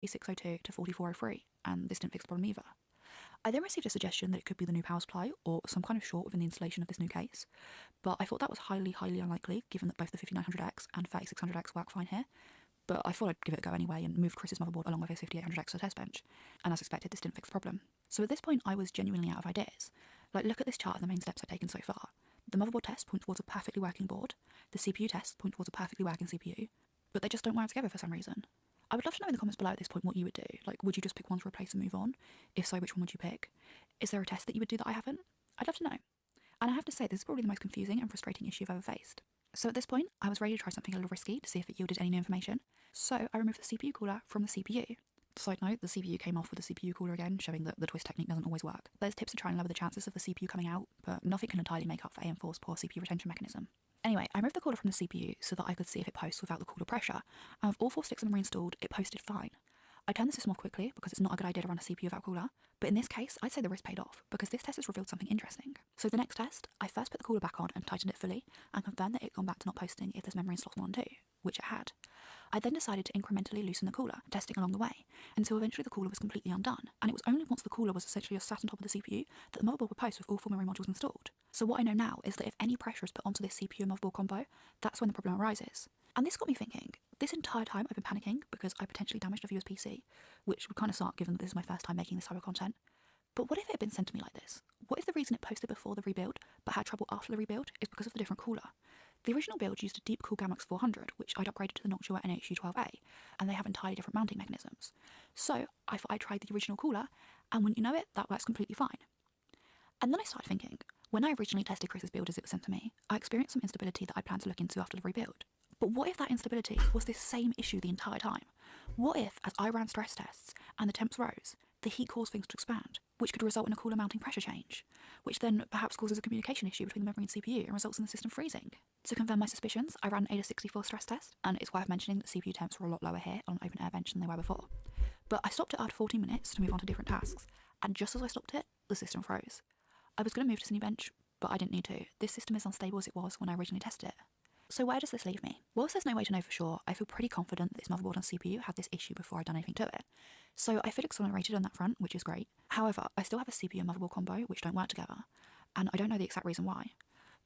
602 to 4403, and this didn't fix the problem either. I then received a suggestion that it could be the new power supply or some kind of short within the installation of this new case, but I thought that was highly unlikely given that both the 5900X and 3600X work fine here. But I thought I'd give it a go anyway and moved Chris's motherboard along with his 5800X to the test bench, and as expected this didn't fix the problem. So at this point I was genuinely out of ideas. Like, look at this chart of the main steps I've taken so far. The motherboard tests point towards a perfectly working board, the CPU tests point towards a perfectly working CPU, but they just don't wire together for some reason. I would love to know in the comments below at this point what you would do. Like, would you just pick one to replace and move on? If so, which one would you pick? Is there a test that you would do that I haven't? I'd love to know. And I have to say, this is probably the most confusing and frustrating issue I've ever faced. So at this point, I was ready to try something a little risky to see if it yielded any new information. So I removed the CPU cooler from the CPU. Side note, the CPU came off with the CPU cooler again, showing that the twist technique doesn't always work. There's tips to try and lower the chances of the CPU coming out, but nothing can entirely make up for AM4's poor CPU retention mechanism. Anyway, I removed the cooler from the CPU so that I could see if it posts without the cooler pressure, and with all 4 sticks of memory installed, it posted fine. I turned the system off quickly because it's not a good idea to run a CPU without cooler, but in this case, I'd say the risk paid off because this test has revealed something interesting. So the next test, I first put the cooler back on and tightened it fully, and confirmed that it had gone back to not posting if there's memory in slots 1 and 2, which it had. I then decided to incrementally loosen the cooler, testing along the way, until eventually the cooler was completely undone, and it was only once the cooler was essentially just sat on top of the CPU that the motherboard would post with all 4 memory modules installed. So what I know now is that if any pressure is put onto this CPU and motherboard combo, that's when the problem arises. And this got me thinking, this entire time I've been panicking because I potentially damaged a viewer's PC, which would kind of suck given that this is my first time making this type of content. But what if it had been sent to me like this? What if the reason it posted before the rebuild, but had trouble after the rebuild, is because of the different cooler? The original build used a Deep Cool Gammax 400, which I'd upgraded to the Noctua NHU12A, and they have entirely different mounting mechanisms. So I thought I'd try the original cooler, and wouldn't you know it, that works completely fine. And then I started thinking, when I originally tested Chris's build as it was sent to me, I experienced some instability that I planned to look into after the rebuild. But what if that instability was this same issue the entire time? What if, as I ran stress tests and the temps rose, the heat caused things to expand, which could result in a cooler mounting pressure change, which then perhaps causes a communication issue between the memory and CPU and results in the system freezing? To confirm my suspicions, I ran an AIDA64 stress test, and it's worth mentioning that CPU temps were a lot lower here on an open air bench than they were before. But I stopped it after 14 minutes to move on to different tasks, and just as I stopped it, the system froze. I was going to move to this new bench, but I didn't need to. This system is unstable as it was when I originally tested it. So where does this leave me? Whilst there's no way to know for sure, I feel pretty confident that this motherboard and CPU had this issue before I'd done anything to it. So I feel exonerated on that front, which is great. However, I still have a CPU and motherboard combo which don't work together, and I don't know the exact reason why.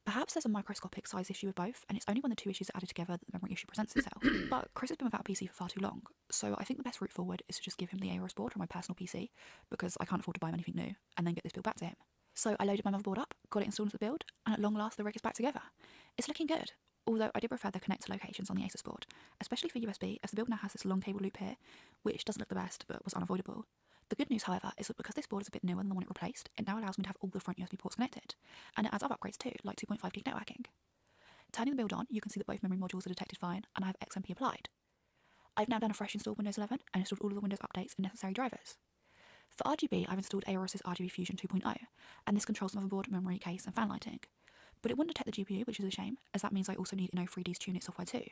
Perhaps there's a microscopic size issue with both, and it's only when the two issues are added together that the memory issue presents itself. But Chris has been without a PC for far too long, so I think the best route forward is to just give him the Aorus board on my personal PC, because I can't afford to buy him anything new, and then get this build back to him. So I loaded my motherboard up, got it installed into the build, and at long last the rig is back together. It's looking good. Although I did prefer the connector locations on the Asus board, especially for USB, as the build now has this long cable loop here, which doesn't look the best, but was unavoidable. The good news, however, is that because this board is a bit newer than the one it replaced, it now allows me to have all the front USB ports connected, and it adds other upgrades too, like 2.5 gig networking. Turning the build on, you can see that both memory modules are detected fine, and I have XMP applied. I've now done a fresh install of Windows 11, and installed all of the Windows updates and necessary drivers. For RGB, I've installed Aorus's RGB Fusion 2.0, and this controls the motherboard, memory, case, and fan lighting. But it wouldn't detect the GPU, which is a shame, as that means I also need Inno3D's TuneIt software too.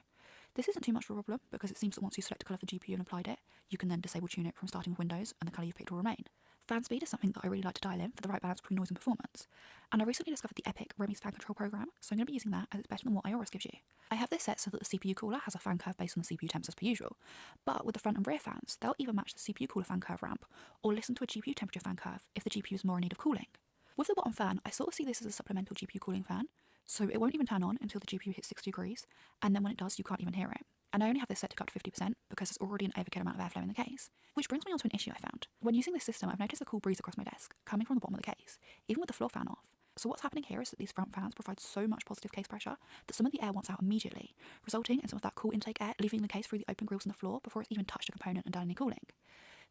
This isn't too much of a problem, because it seems that once you select a colour for the GPU and applied it, you can then disable TuneIt from starting with Windows, and the colour you've picked will remain. Fan speed is something that I really like to dial in for the right balance between noise and performance, and I recently discovered the Epic Remy's fan control program, so I'm going to be using that as it's better than what Aorus gives you. I have this set so that the CPU cooler has a fan curve based on the CPU temps as per usual, but with the front and rear fans, they'll either match the CPU cooler fan curve ramp, or listen to a GPU temperature fan curve if the GPU is more in need of cooling. With the bottom fan, I sort of see this as a supplemental GPU cooling fan, so it won't even turn on until the GPU hits 60 degrees, and then when it does, you can't even hear it. And I only have this set to cut to 50% because there's already an overkill amount of airflow in the case. Which brings me on to an issue I found. When using this system, I've noticed a cool breeze across my desk, coming from the bottom of the case, even with the floor fan off. So what's happening here is that these front fans provide so much positive case pressure that some of the air wants out immediately, resulting in some of that cool intake air leaving the case through the open grills on the floor before it's even touched a component and done any cooling.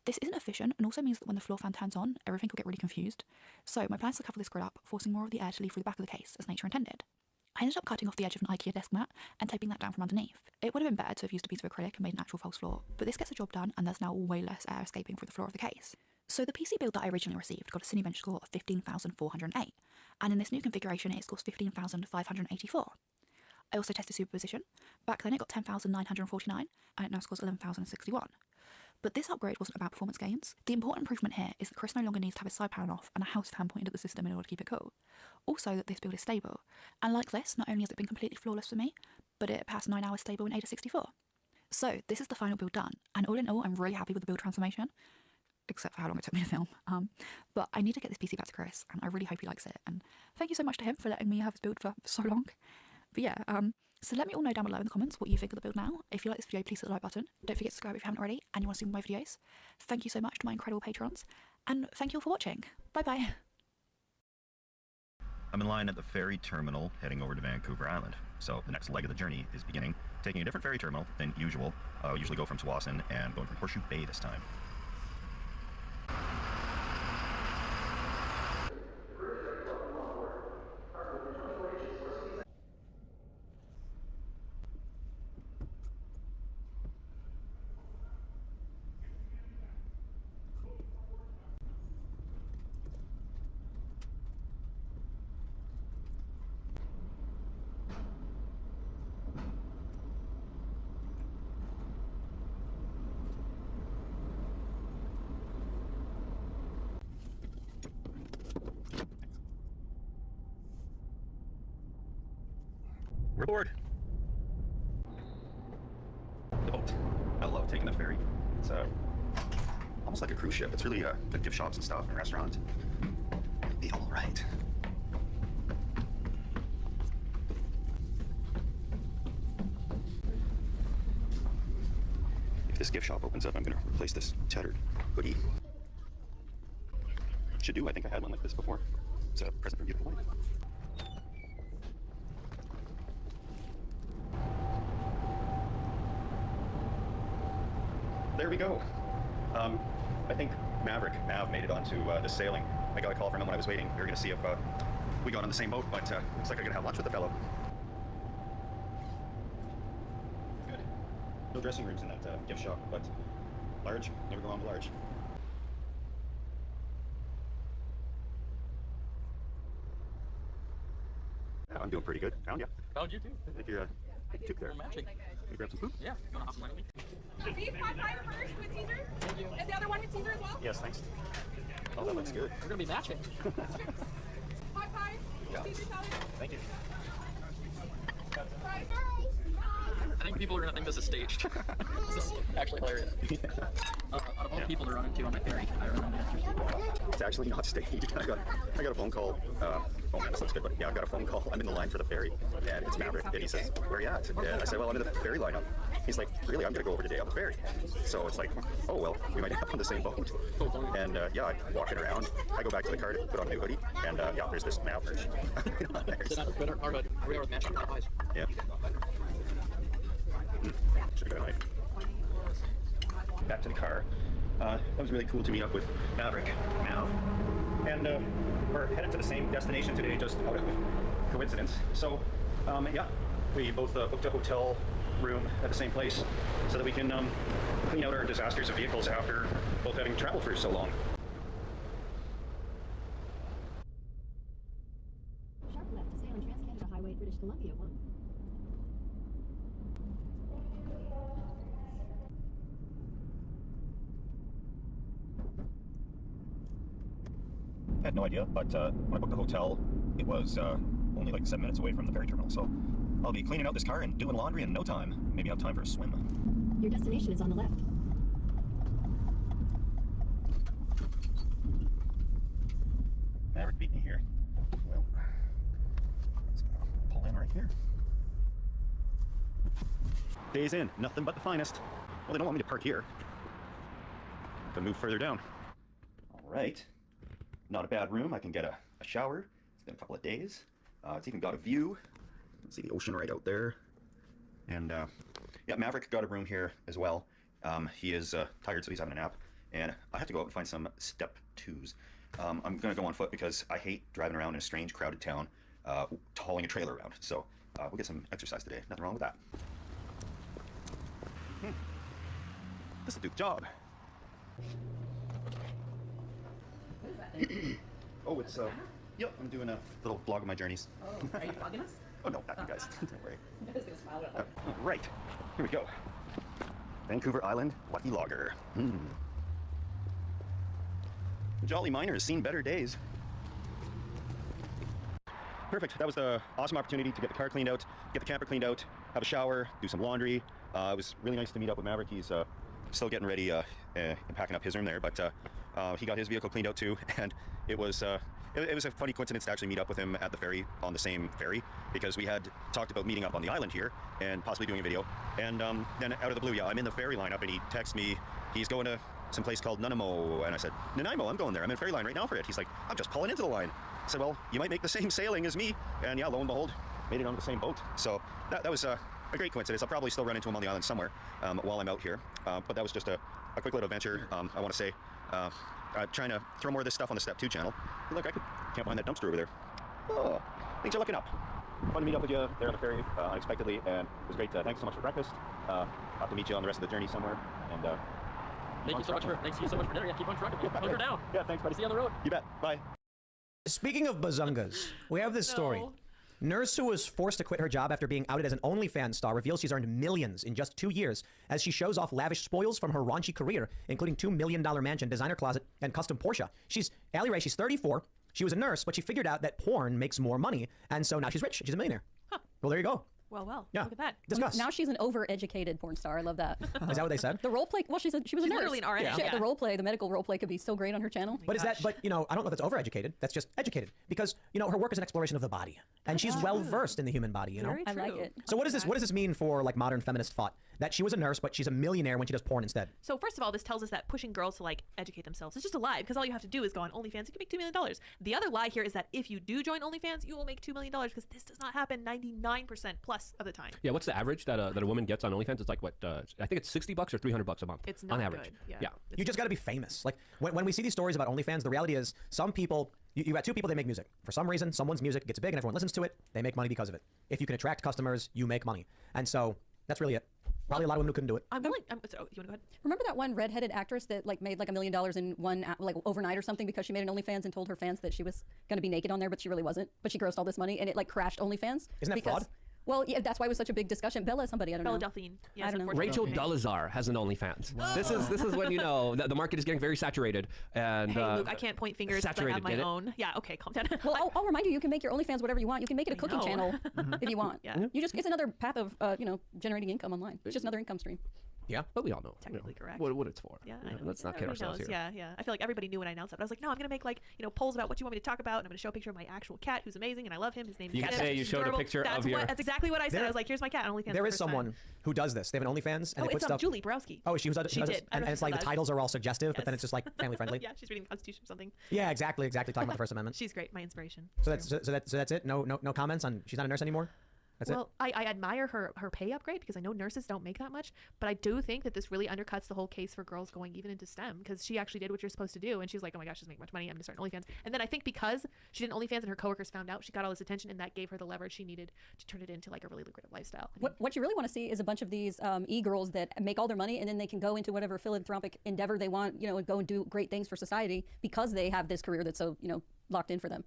This isn't efficient and also means that when the floor fan turns on, everything will get really confused. So my plan is to cover this grill up, forcing more of the air to leave through the back of the case as nature intended. I ended up cutting off the edge of an IKEA desk mat and taping that down from underneath. It would have been better to have used a piece of acrylic and made an actual false floor, but this gets the job done and there's now way less air escaping through the floor of the case. So the PC build that I originally received got a Cinebench score of 15,408, and in this new configuration it scores 15,584. I also tested superposition. Back then it got 10,949 and it now scores 11,061. But this upgrade wasn't about performance gains. The important improvement here is that Chris no longer needs to have his side panel off and a house fan pointed at the system in order to keep it cool. Also that this build is stable. And like this, not only has it been completely flawless for me, but it passed 9 hours stable in AIDA64. So this is the final build done, and all in all, I'm really happy with the build transformation, except for how long it took me to film. But I need to get this PC back to Chris, and I really hope he likes it. And thank you so much to him for letting me have his build for so long. But yeah, so let me all know down below in the comments what you think of the build now. If you like this video, please hit the like button. Don't forget to subscribe if you haven't already, and you want to see more of my videos. Thank you so much to my incredible patrons, and thank you all for watching. Bye bye. I'm in line at the ferry terminal heading over to Vancouver Island. So the next leg of the journey is beginning, taking a different ferry terminal than usual. I usually go from Tsawwassen and going from Horseshoe Bay this time. We're aboard. The boat. I love taking the ferry. It's almost like a cruise ship. It's really good gift shops and stuff and restaurants. It'll be all right. If this gift shop opens up, I'm going to replace this tattered hoodie. Should do. I think I had one like this before. It's a present from beautiful wife. There we go. I think Mav made it onto the sailing. I got a call from him when I was waiting. We were going to see if we got on the same boat, but looks like I'm going to have lunch with the fellow. Good. No dressing rooms in that gift shop, but large. Never go wrong with large. Yeah, I'm doing pretty good. Found you. Found you too. I think you're took there. Matching. Can you grab some food? Yeah. You want to hop in line with me? The beef pot pie first with Caesar. Thank you. And the other one with Caesar as well. Yes, thanks. Oh, that looks good. We're gonna be matching. Pot pie, Yeah. Caesar salad. Thank you. Fries. I think people are gonna think this is staged. This is actually hilarious. Out of all people to run into on my ferry, I run into. It's actually not staged. I got a phone call. Oh man, this looks good, but yeah, I got a phone call. I'm in the line for the ferry, and it's Maverick, and he says, "Where are you at?" And I said, "Well, I'm in the ferry lineup." He's like, "Really? I'm gonna go over today on the ferry." So it's like, oh well, we might end up on the same boat. And yeah, I'm walking around. I go back to the car to put on a new hoodie, and yeah, there's this Mav merch. Sit down with our hood. We are with matching pot pies. Yeah. Should have got a knife. Back to the car. That was really cool to meet up with Mav. And we're headed to the same destination today, just out of coincidence. So, yeah, we both booked a hotel room at the same place so that we can clean out our disasters of vehicles after both having traveled for so long. Sharp left to stay on Trans-Canada Highway, British Columbia 1. I had no idea, but when I booked the hotel, it was only like 7 minutes away from the ferry terminal. So I'll be cleaning out this car and doing laundry in no time. Maybe have time for a swim. Your destination is on the left. Maverick beat me here. Well, let's pull in right here. Days in, nothing but the finest. Well, they don't want me to park here. I can move further down. All right. Not a bad room. I can get a shower. It's been a couple of days. It's even got a view. You can see the ocean right out there. And yeah, Maverick got a room here as well. He is tired, so he's having a nap. And I have to go out and find some step twos. I'm going to go on foot because I hate driving around in a strange, crowded town, hauling a trailer around. So we'll get some exercise today. Nothing wrong with that. This will do the job. Oh, it's yep, I'm doing a little vlog of my journeys. Oh, are you vlogging us? Oh no, not you guys. Don't worry. I was gonna smile at that. Right, here we go. Vancouver Island Lucky Logger. Jolly Miner has seen better days. Perfect. That was the awesome opportunity to get the car cleaned out, get the camper cleaned out, have a shower, do some laundry, It was really nice to meet up with Maverick. He's still getting ready and packing up his room there, but he got his vehicle cleaned out too, and it was a funny coincidence to actually meet up with him at the ferry, on the same ferry, because we had talked about meeting up on the island here and possibly doing a video, and then out of the blue, yeah, I'm in the ferry lineup, and he texts me, he's going to some place called Nanaimo, and I said, Nanaimo, I'm going there, I'm in ferry line right now for it. He's like, I'm just pulling into the line. I said, well, you might make the same sailing as me, and yeah, lo and behold, made it on the same boat. So that was a great coincidence. I'll probably still run into him on the island somewhere while I'm out here, but that was just a quick little adventure. I want to say, trying to throw more of this stuff on the Step 2 channel. Hey, look, I can't find that dumpster over there. Oh, things are looking up. Fun to meet up with you there on the ferry unexpectedly, and it was great. Thanks so much for breakfast. Have to meet you on the rest of the journey somewhere. And Thank you so much for dinner. Yeah, keep on trucking. Hunker down. Yeah, thanks, buddy. See you on the road. You bet. Bye. Speaking of bazungas, we have this story. Nurse who was forced to quit her job after being outed as an OnlyFans star reveals she's earned millions in just 2 years as she shows off lavish spoils from her raunchy career, including $2 million mansion, designer closet, and custom Porsche. She's Allie Ray. She's 34. She was a nurse, but she figured out that porn makes more money, and so now she's rich. She's a millionaire. Huh. Well, there you go. Well, Yeah. look at that. Discuss. Now she's an overeducated porn star. I love that. Is that what they said? The role play. Well, she was a nurse. literally an RN, yeah. The role play, the medical role play, could be so great on her channel. But is that? But you know, I don't know if that's overeducated. That's just educated because you know her work is an exploration of the body, and she's well versed in the human body. You know. Very I like true. it. So what does this mean for like modern feminist thought? That she was a nurse, but she's a millionaire when she does porn instead. So first of all, this tells us that pushing girls to like educate themselves is just a lie, because all you have to do is go on OnlyFans. You can make $2 million. The other lie here is that if you do join OnlyFans, you will make $2 million, because this does not happen 99% plus of the time. Yeah, what's the average that a woman gets on OnlyFans? It's like what? I think it's $60 or $300 a month. It's not on average. good. Yeah. You just got to be famous. Like when we see these stories about OnlyFans, the reality is some people, you got two people, they make music. For some reason, someone's music gets big and everyone listens to it. They make money because of it. If you can attract customers, you make money. And so that's really it. Probably a lot of women who couldn't do it. I'm willing. So, you want to go ahead? Remember that one redheaded actress that like made like $1 million in one like overnight or something because she made an OnlyFans and told her fans that she was going to be naked on there, but she really wasn't. But she grossed all this money and it like crashed OnlyFans. Isn't that fraud? Well, yeah, that's why it was such a big discussion. Bella, somebody, I don't Bella know. Delphine. Yes, I don't know. Rachel Dolezal has an OnlyFans. This is when you know that the market is getting very saturated. And Hey, Luke, I can't point fingers because I have my own. Yeah, okay, calm down. Well, I'll remind you, you can make your OnlyFans whatever you want. You can make it a cooking know. channel if you want. Yeah. It's another path of, generating income online. It's just another income stream. Yeah. But we all know. Technically correct. What it's for. Yeah, You I know, know. let's not kid Everybody ourselves knows. here. Yeah. I feel like everybody knew when I announced that. But I was like, no, I'm gonna make like polls about what you want me to talk about, and I'm gonna show a picture of my actual cat, who's amazing, and I love him. His name is You can Cat. say you He's showed a adorable. picture That's of your- That's exactly what I said. There- I was like, here's my cat on OnlyFans. There for is the first someone time. who does this. They have an OnlyFans and Oh, they put it's stuff. Julie Borowski. Oh, she does She does did. it. I don't And know it's if like she the still titles are all suggestive, but then Yes. it's just like family friendly. Yeah, she's reading the Constitution or something. Yeah, exactly. Talking about the First Amendment. She's great. My inspiration. So that's it. No comments on. She's not a nurse anymore. That's it. Well, I admire her pay upgrade, because I know nurses don't make that much, but I do think that this really undercuts the whole case for girls going even into STEM, because she actually did what you're supposed to do, and she was like, oh my gosh, she's making much money, I'm gonna start an OnlyFans. And then I think because she did an OnlyFans and her coworkers found out, she got all this attention, and that gave her the leverage she needed to turn it into like a really lucrative lifestyle. I mean, What you really want to see is a bunch of these e-girls that make all their money and then they can go into whatever philanthropic endeavor they want, and go and do great things for society because they have this career that's so, locked in for them.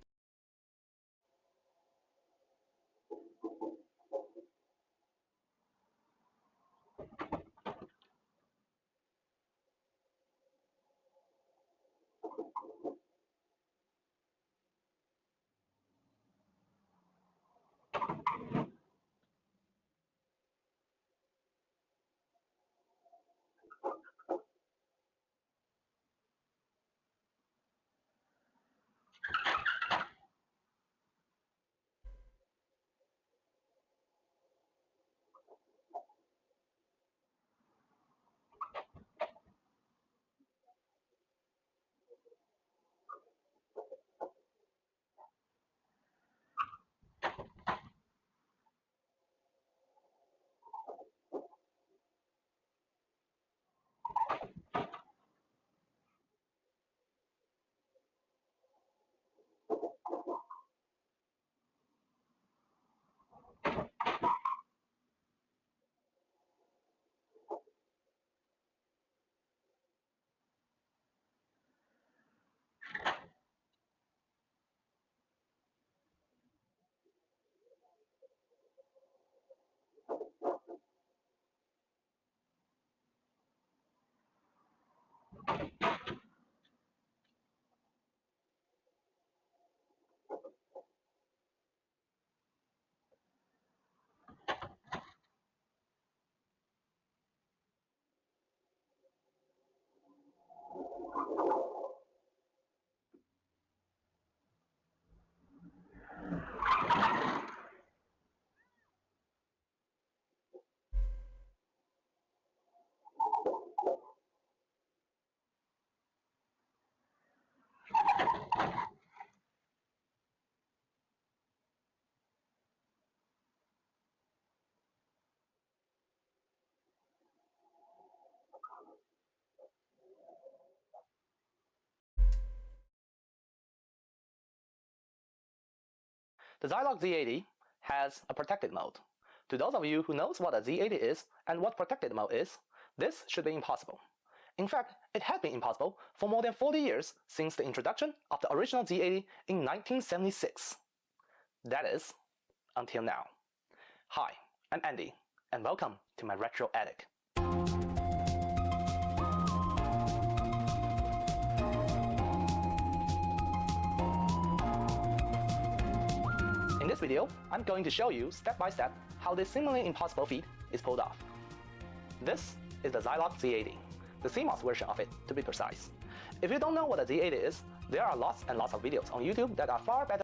The Zilog Z80 has a protected mode. To those of you who knows what a Z80 is and what protected mode is, this should be impossible. In fact, it had been impossible for more than 40 years since the introduction of the original Z80 in 1976. That is, until now. Hi, I'm Andy, and welcome to my retro attic. In this video, I'm going to show you step by step how this seemingly impossible feat is pulled off. This is the Zilog Z80, the CMOS version of it to be precise. If you don't know what a Z80 is, there are lots and lots of videos on YouTube that are far better.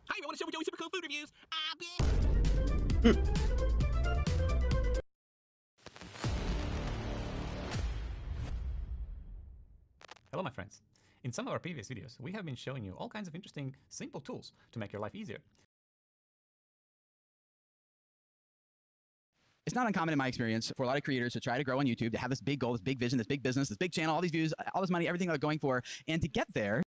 Hi, I want to show you super cool food reviews. Hello, my friends. In some of our previous videos, we have been showing you all kinds of interesting, simple tools to make your life easier. It's not uncommon in my experience for a lot of creators to try to grow on YouTube, to have this big goal, this big vision, this big business, this big channel, all these views, all this money, everything they're going for. And to get there,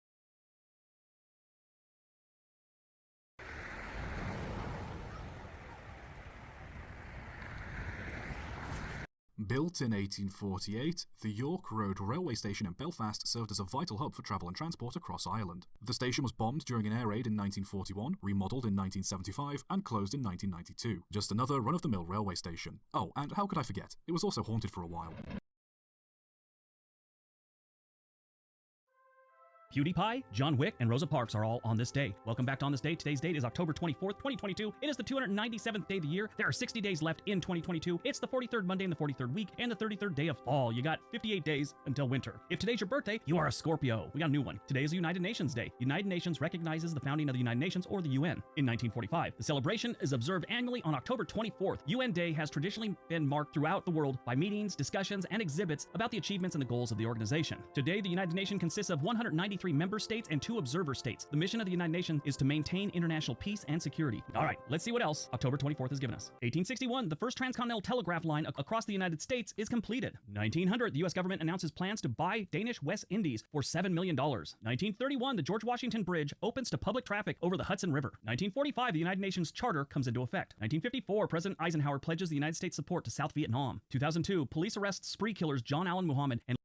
Built in 1848, the York Road railway station in Belfast served as a vital hub for travel and transport across Ireland. The station was bombed during an air raid in 1941, remodelled in 1975, and closed in 1992. Just another run-of-the-mill railway station. Oh, and how could I forget? It was also haunted for a while. PewDiePie, John Wick, and Rosa Parks are all on this day. Welcome back to On This Day. Today's date is October 24th, 2022. It is the 297th day of the year. There are 60 days left in 2022. It's the 43rd Monday in the 43rd week and the 33rd day of fall. You got 58 days until winter. If today's your birthday, you are a Scorpio. We got a new one. Today is United Nations Day. United Nations recognizes the founding of the United Nations, or the UN, in 1945. The celebration is observed annually on October 24th. UN Day has traditionally been marked throughout the world by meetings, discussions, and exhibits about the achievements and the goals of the organization. Today, the United Nations consists of 193 member states and 2 observer states. The mission of the United Nations is to maintain international peace and security. All right, let's see what else October 24th has given us. 1861, the first transcontinental telegraph line across the United States is completed. 1900, the U.S. government announces plans to buy Danish West Indies for $7 million. 1931, the George Washington Bridge opens to public traffic over the Hudson River. 1945, the United Nations Charter comes into effect. 1954, President Eisenhower pledges the United States support to South Vietnam. 2002, police arrest spree killers John Allen Muhammad and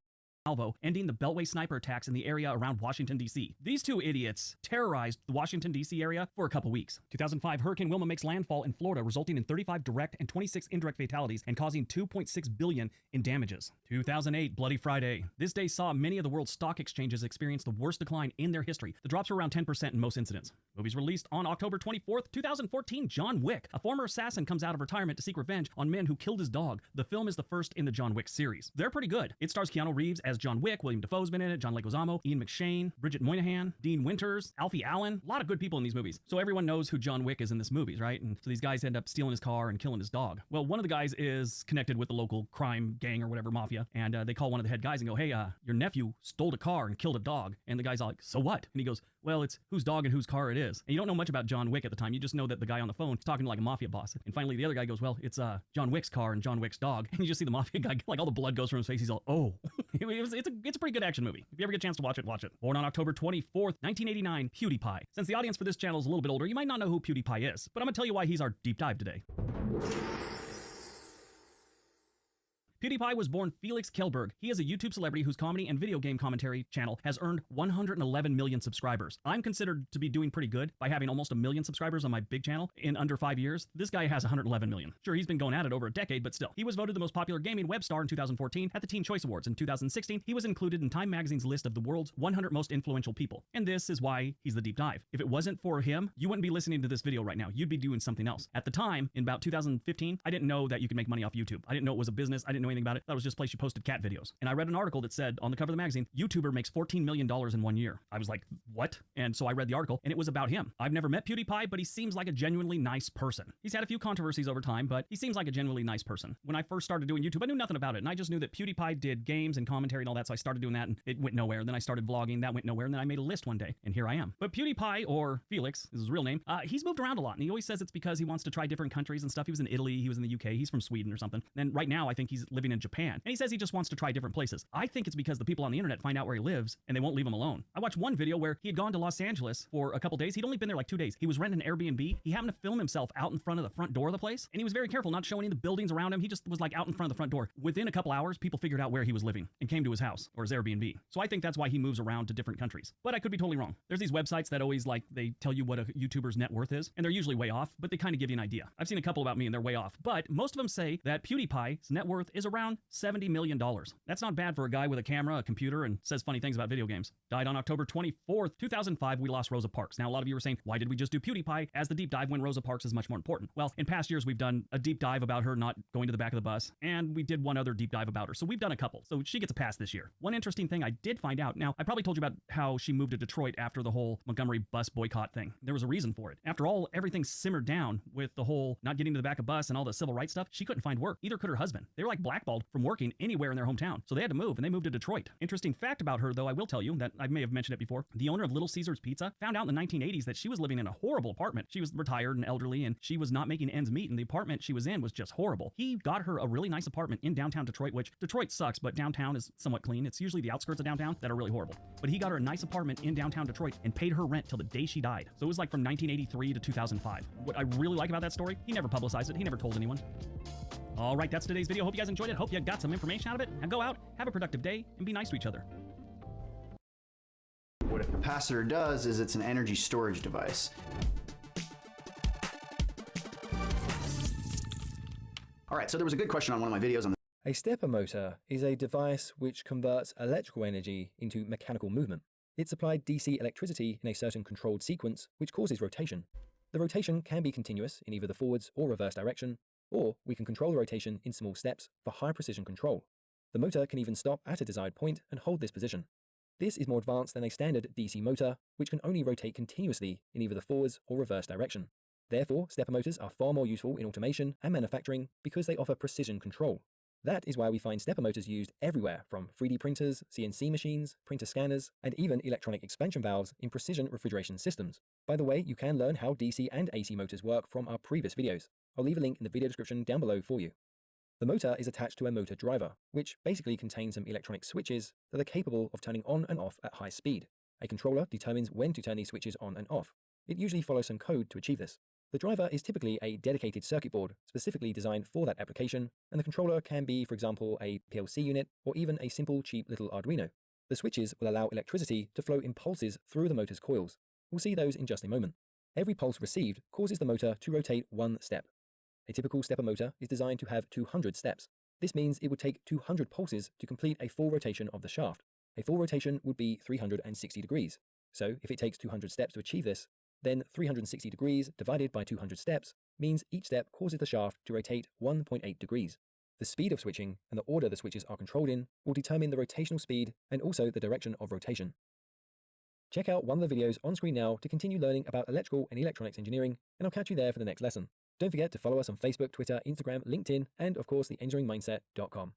Salvo, ending the Beltway sniper attacks in the area around Washington, D.C. These two idiots terrorized the Washington, D.C. area for a couple weeks. 2005, Hurricane Wilma makes landfall in Florida, resulting in 35 direct and 26 indirect fatalities and causing $2.6 billion in damages. 2008, Bloody Friday. This day saw many of the world's stock exchanges experience the worst decline in their history. The drops were around 10% in most incidents. Movies released on October 24th, 2014, John Wick. A former assassin comes out of retirement to seek revenge on men who killed his dog. The film is the first in the John Wick series. They're pretty good. It stars Keanu Reeves as John Wick, William Dafoe's been in it, John Leguizamo, Ian McShane, Bridget Moynihan, Dean Winters, Alfie Allen. A lot of good people in these movies. So everyone knows who John Wick is in this movies, right? And so these guys end up stealing his car and killing his dog. Well, one of the guys is connected with the local crime gang or whatever, mafia, and they call one of the head guys and go, hey, your nephew stole a car and killed a dog. And the guy's all like, so what? And he goes, well, it's whose dog and whose car it is. And you don't know much about John Wick at the time. You just know that the guy on the phone is talking to like a mafia boss. And finally, the other guy goes, well, it's John Wick's car and John Wick's dog. And you just see the mafia guy, like all the blood goes from his face. He's all, oh. It's a pretty good action movie. If you ever get a chance to watch it, watch it. Born on October 24th, 1989, PewDiePie. Since the audience for this channel is a little bit older, you might not know who PewDiePie is, but I'm gonna tell you why he's our deep dive today. PewDiePie was born Felix Kjellberg. He is a YouTube celebrity whose comedy and video game commentary channel has earned 111 million subscribers. I'm considered to be doing pretty good by having almost 1 million subscribers on my big channel in under 5 years. This guy has 111 million. Sure, he's been going at it over a decade, but still. He was voted the most popular gaming web star in 2014 at the Teen Choice Awards. In 2016, he was included in Time Magazine's list of the world's 100 most influential people. And this is why he's the deep dive. If it wasn't for him, you wouldn't be listening to this video right now. You'd be doing something else. At the time, in about 2015, I didn't know that you could make money off YouTube. I didn't know it was a business. I didn't know anything about it. That was just a place you posted cat videos. And I read an article that said on the cover of the magazine, YouTuber makes $14 million in 1 year. I was like, what? And so I read the article and it was about him. I've never met PewDiePie, but he seems like a genuinely nice person. He's had a few controversies over time, but he seems like a genuinely nice person. When I first started doing YouTube, I knew nothing about it. And I just knew that PewDiePie did games and commentary and all that. So I started doing that and it went nowhere. Then I started vlogging, that went nowhere. And then I made a list one day and here I am. But PewDiePie, or Felix is his real name, he's moved around a lot. And he always says it's because he wants to try different countries and stuff. He was in Italy, he was in the UK, he's from Sweden or something. And right now I think he's living in Japan. And he says he just wants to try different places. I think it's because the people on the internet find out where he lives and they won't leave him alone. I watched one video where he had gone to Los Angeles for a couple days. He'd only been there like 2 days. He was renting an Airbnb. He happened to film himself out in front of the front door of the place. And he was very careful not to show any of the buildings around him. He just was like out in front of the front door. Within a couple hours, people figured out where he was living and came to his house or his Airbnb. So I think that's why he moves around to different countries. But I could be totally wrong. There's these websites that always like, they tell you what a YouTuber's net worth is. And they're usually way off, but they kind of give you an idea. I've seen a couple about me and they're way off. But most of them say that PewDiePie's net worth is around $70 million. That's not bad for a guy with a camera, a computer, and says funny things about video games. Died on October 24th, 2005, we lost Rosa Parks. Now, a lot of you were saying, why did we just do PewDiePie as the deep dive when Rosa Parks is much more important? Well, in past years, we've done a deep dive about her not going to the back of the bus, and we did one other deep dive about her. So we've done a couple. So she gets a pass this year. One interesting thing I did find out, now, I probably told you about how she moved to Detroit after the whole Montgomery bus boycott thing. There was a reason for it. After all, everything simmered down with the whole not getting to the back of bus and all the civil rights stuff, she couldn't find work. Neither could her husband. They were like blackballed from working anywhere in their hometown. So they had to move, and they moved to Detroit. Interesting fact about her, though, I will tell you that I may have mentioned it before. The owner of Little Caesars Pizza found out in the 1980s that she was living in a horrible apartment. She was retired and elderly, and she was not making ends meet, and the apartment she was in was just horrible. He got her a really nice apartment in downtown Detroit, which Detroit sucks, but downtown is somewhat clean. It's usually the outskirts of downtown that are really horrible. But he got her a nice apartment in downtown Detroit and paid her rent till the day she died. So it was like from 1983 to 2005. What I really like about that story, he never publicized it. He never told anyone. All right, that's today's video. Hope you guys enjoyed it. Hope you got some information out of it. Now go out, have a productive day, and be nice to each other. What a capacitor does is it's an energy storage device. All right, so there was a good question on one of my videos on A stepper motor is a device which converts electrical energy into mechanical movement. It supplied DC electricity in a certain controlled sequence, which causes rotation. The rotation can be continuous in either the forwards or reverse direction, or we can control the rotation in small steps for high precision control. The motor can even stop at a desired point and hold this position. This is more advanced than a standard DC motor, which can only rotate continuously in either the forwards or reverse direction. Therefore, stepper motors are far more useful in automation and manufacturing because they offer precision control. That is why we find stepper motors used everywhere, from 3D printers, CNC machines, printer scanners, and even electronic expansion valves in precision refrigeration systems. By the way, you can learn how DC and AC motors work from our previous videos. I'll leave a link in the video description down below for you. The motor is attached to a motor driver, which basically contains some electronic switches that are capable of turning on and off at high speed. A controller determines when to turn these switches on and off. It usually follows some code to achieve this. The driver is typically a dedicated circuit board specifically designed for that application, and the controller can be, for example, a PLC unit or even a simple cheap little Arduino. The switches will allow electricity to flow in pulses through the motor's coils. We'll see those in just a moment. Every pulse received causes the motor to rotate one step. A typical stepper motor is designed to have 200 steps. This means it would take 200 pulses to complete a full rotation of the shaft. A full rotation would be 360 degrees. So if it takes 200 steps to achieve this, then 360 degrees divided by 200 steps means each step causes the shaft to rotate 1.8 degrees. The speed of switching and the order the switches are controlled in will determine the rotational speed and also the direction of rotation. Check out one of the videos on screen now to continue learning about electrical and electronics engineering, and I'll catch you there for the next lesson. Don't forget to follow us on Facebook, Twitter, Instagram, LinkedIn, and of course theengineeringmindset.com.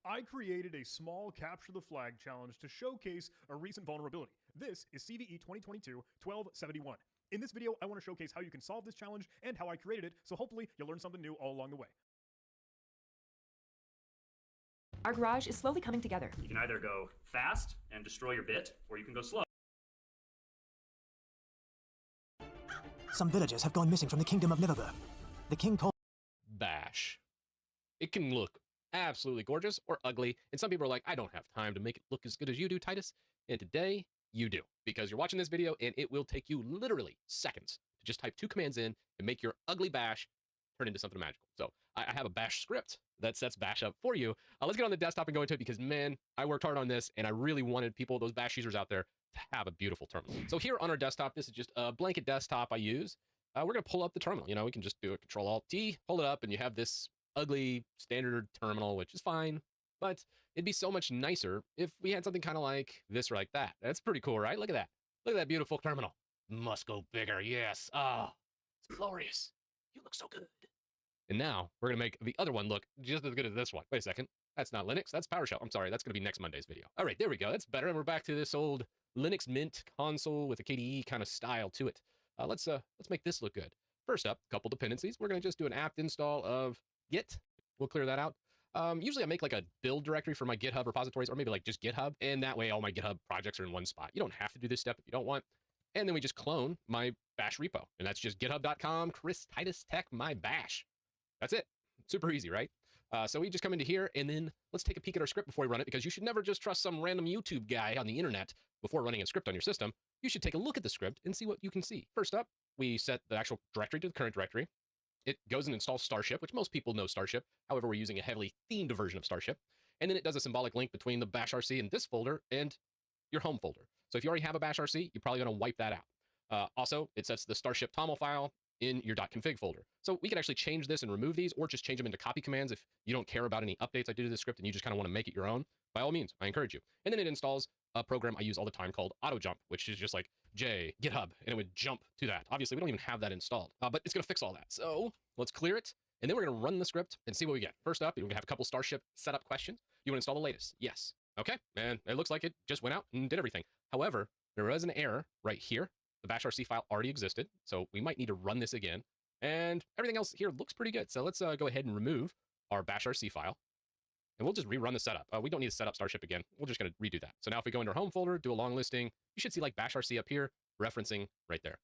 I created a small Capture the Flag challenge to showcase a recent vulnerability. This is CVE 2022-1271. In this video, I want to showcase how you can solve this challenge and how I created it, so hopefully you'll learn something new all along the way. Our garage is slowly coming together. You can either go fast and destroy your bit, or you can go slow. Some villagers have gone missing from the kingdom of Nineveh. The king called Bash. It can look absolutely gorgeous or ugly, and some people are like, I don't have time to make it look as good as you do, Titus. And today, you do, because you're watching this video and it will take you literally seconds to just type 2 commands in and make your ugly bash turn into something magical. So I have a bash script that sets bash up for you. Let's get on the desktop and go into it because, man, I worked hard on this and I really wanted people, those bash users out there, to have a beautiful terminal. So here on our desktop, this is just a blanket desktop I use. We're going to pull up the terminal. You know, we can just do a Control-Alt-T, pull it up, and you have this ugly standard terminal, which is fine. But it'd be so much nicer if we had something kind of like this or like that. That's pretty cool, right? Look at that. Look at that beautiful terminal. Must go bigger, yes. Ah, it's glorious. You look so good. And now we're going to make the other one look just as good as this one. Wait a second. That's not Linux. That's PowerShell. I'm sorry. That's going to be next Monday's video. All right, there we go. That's better. And we're back to this old Linux Mint console with a KDE kind of style to it. Let's make this look good. First up, a couple dependencies. We're going to just do an apt install of Git. We'll clear that out. Usually I make like a build directory for my GitHub repositories, or maybe like just GitHub, and that way all my GitHub projects are in one spot. You don't have to do this step if you don't want. And then we just clone my bash repo, and that's just github.com, Chris Titus Tech, my bash. That's it. Super easy, right? So we just come into here, and then let's take a peek at our script before we run it, because you should never just trust some random YouTube guy on the internet before running a script on your system. You should take a look at the script and see what you can see. First up, we set the actual directory to the current directory. It goes and installs Starship, which most people know Starship. However, we're using a heavily themed version of Starship. And then it does a symbolic link between the bash RC in this folder and your home folder. So if you already have a bash RC, you're probably going to wipe that out. Also, it sets the Starship toml file in your .config folder. So we can actually change this and remove these, or just change them into copy commands if you don't care about any updates I do to the script and you just kind of want to make it your own. By all means, I encourage you. And then it installs a program I use all the time called AutoJump, which is just like GitHub, and it would jump to that. Obviously, we don't even have that installed, but it's going to fix all that. So let's clear it, and then we're going to run the script and see what we get. First up, we're going to have a couple Starship setup questions. You want to install the latest? Yes. Okay, and it looks like it just went out and did everything. However, there was an error right here. The bash RC file already existed, so we might need to run this again. And everything else here looks pretty good. So let's go ahead and remove our bash RC file. And we'll just rerun the setup. We don't need to set up Starship again. We're just going to redo that. So now if we go into our home folder, do a long listing, you should see like bash RC up here, referencing right there.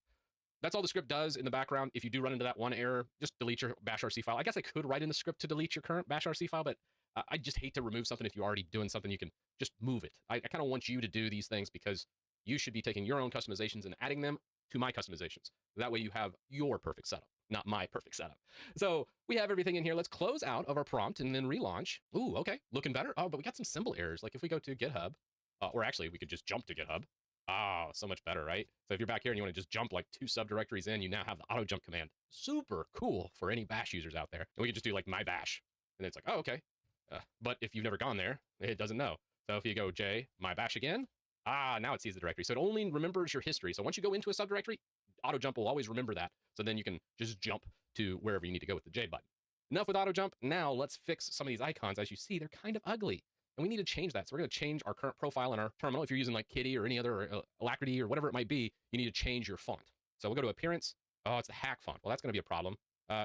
That's all the script does in the background. If you do run into that one error, just delete your bash RC file. I guess I could write in the script to delete your current bash RC file, but I just hate to remove something. If you're already doing something, you can just move it. I kind of want you to do these things because you should be taking your own customizations and adding them to my customizations. That way you have your perfect setup, not my perfect setup. So we have everything in here. Let's close out of our prompt and then relaunch. Ooh, okay, looking better. Oh, but we got some symbol errors. Like if we go to GitHub, or actually we could just jump to GitHub. Ah, so much better, right? So if you're back here and you want to just jump like 2 subdirectories in, you now have the auto jump command. Super cool for any bash users out there. And we could just do like my bash. And it's like, oh, okay. But if you've never gone there, it doesn't know. So if you go J, my bash again, now it sees the directory. So it only remembers your history. So once you go into a subdirectory, auto jump will always remember that. So then you can just jump to wherever you need to go with the J button. Enough with auto jump. Now let's fix some of these icons. As you see, they're kind of ugly. And we need to change that. So we're going to change our current profile in our terminal. If you're using like Kitty or any other Alacrity or whatever it might be, you need to change your font. So we'll go to Appearance. Oh, it's the hack font. Well, that's going to be a problem.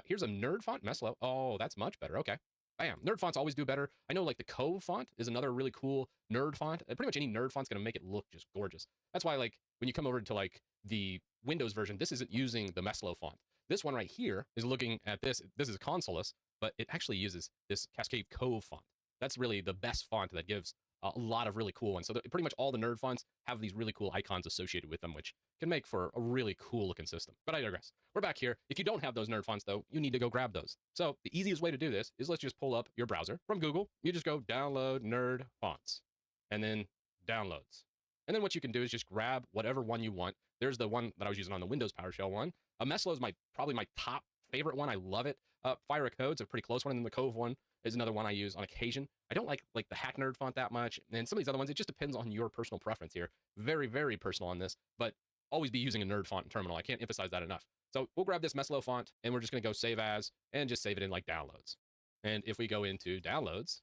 Here's a nerd font, Meslo. Oh, that's much better. Okay. Bam. Nerd fonts always do better. I know like the Cove font is another really cool nerd font. Pretty much any nerd font's going to make it look just gorgeous. That's why like when you come over to like the Windows version, this isn't using the Meslo font. This one right here is looking at this. This is Consoles, but it actually uses this Cascade Cove font. That's really the best font that gives a lot of really cool ones. So pretty much all the nerd fonts have these really cool icons associated with them, which can make for a really cool looking system. But I digress. We're back here. If you don't have those nerd fonts, though, you need to go grab those. So the easiest way to do this is let's just pull up your browser from Google. You just go download nerd fonts and then downloads. And then what you can do is just grab whatever one you want. There's the one that I was using on the Windows PowerShell one. Meslo is probably my top favorite one. I love it. Fire a Code's a pretty close one, and then the Cove one is another one I use on occasion. I don't like the Hack Nerd font that much, and some of these other ones, it just depends on your personal preference here. Very, very personal on this, but always be using a nerd font in terminal. I can't emphasize that enough. So we'll grab this Meslo font, and we're just going to go save as, and just save it in like downloads. And if we go into downloads,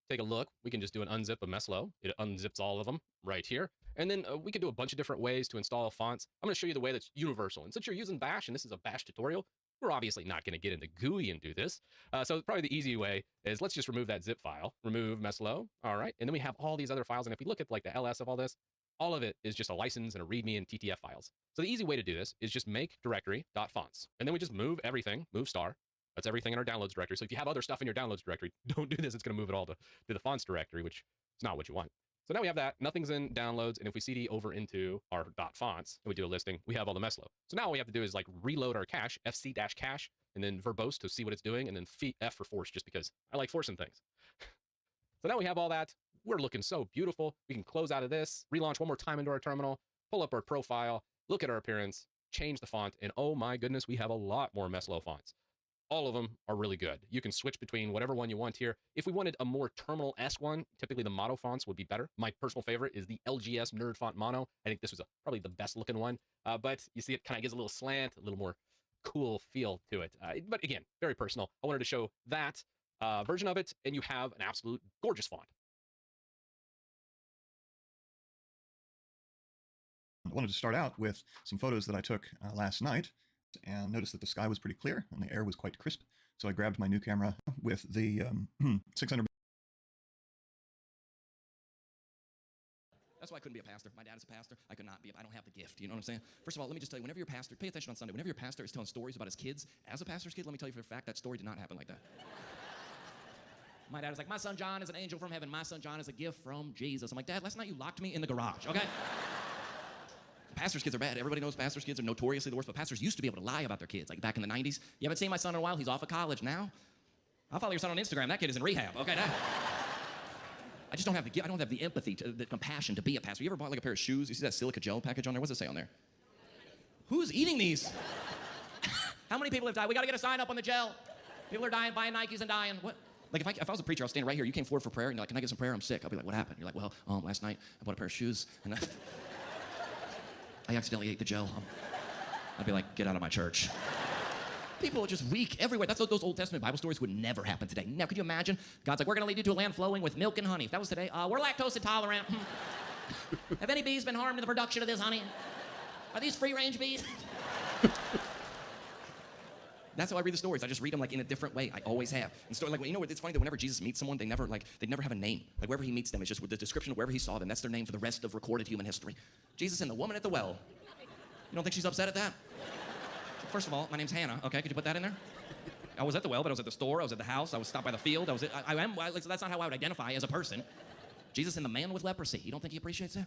take a look, we can just do an unzip of Meslo. It unzips all of them right here. And then we can do a bunch of different ways to install fonts. I'm going to show you the way that's universal. And since you're using Bash, and this is a Bash tutorial, we're obviously not going to get into GUI and do this. So probably the easy way is let's just remove that zip file, remove Meslo. All right. And then we have all these other files. And if we look at like the ls of all this, all of it is just a license and a README and TTF files. So the easy way to do this is just make directory.fonts. And then we just move everything, move star. That's everything in our downloads directory. So if you have other stuff in your downloads directory, don't do this. It's going to move it all to the fonts directory, which is not what you want. So now we have that. Nothing's in downloads. And if we cd over into our .fonts and we do a listing, we have all the Meslo. So now all we have to do is like reload our cache, fc-cache, and then verbose to see what it's doing, and then F for force, just because I like forcing things. So now we have all that. We're looking so beautiful. We can close out of this, relaunch one more time into our terminal, pull up our profile, look at our appearance, change the font, and oh my goodness, we have a lot more Meslo fonts. All of them are really good. You can switch between whatever one you want here. If we wanted a more terminal-esque one, typically the Mono fonts would be better. My personal favorite is the LGS Nerd Font Mono. I think this was probably the best looking one, but you see it kind of gives a little slant, a little more cool feel to it. But again, very personal. I wanted to show that version of it, and you have an absolute gorgeous font. I wanted to start out with some photos that I took last night, and noticed that the sky was pretty clear and the air was quite crisp. So I grabbed my new camera with the 600. That's why I couldn't be a pastor. My dad is a pastor. I could not be. I don't have the gift. You know what I'm saying? First of all, let me just tell you, whenever your pastor, pay attention on Sunday, whenever your pastor is telling stories about his kids, as a pastor's kid, let me tell you for a fact, that story did not happen like that. My dad was like, my son John is an angel from heaven. My son John is a gift from Jesus. I'm like, Dad, last night you locked me in the garage, okay? Pastors' kids are bad. Everybody knows pastors' kids are notoriously the worst, but pastors used to be able to lie about their kids, like back in the 90s. You haven't seen my son in a while. He's off of college now. I'll follow your son on Instagram. That kid is in rehab, okay? I just don't have the, I don't have the empathy, the compassion to be a pastor. You ever bought like a pair of shoes? You see that silica gel package on there? What's it say on there? Who's eating these? How many people have died? We got to get a sign up on the gel. People are dying, buying Nikes and dying. What? Like if I was a preacher, I was standing right here. You came forward for prayer, and you're like, can I get some prayer? I'm sick. I'll be like, what happened? You're like, well, last night I bought a pair of shoes, and I accidentally ate the gel. I'd be like, get out of my church. People are just weak everywhere. That's those Old Testament Bible stories would never happen today. Now, could you imagine? God's like, we're going to lead you to a land flowing with milk and honey. If that was today, we're lactose intolerant. Have any bees been harmed in the production of this honey? Are these free-range bees? That's how I read the stories. I just read them like in a different way. I always have. And so, like, you know what? It's funny that whenever Jesus meets someone, they never have a name. Like wherever he meets them, it's just with the description of wherever he saw them. That's their name for the rest of recorded human history. Jesus and the woman at the well. You don't think she's upset at that? First of all, my name's Hannah. Okay, could you put that in there? I was at the well, but I was at the store. I was at the house. I was stopped by the field. That's not how I would identify as a person. Jesus and the man with leprosy. You don't think he appreciates that?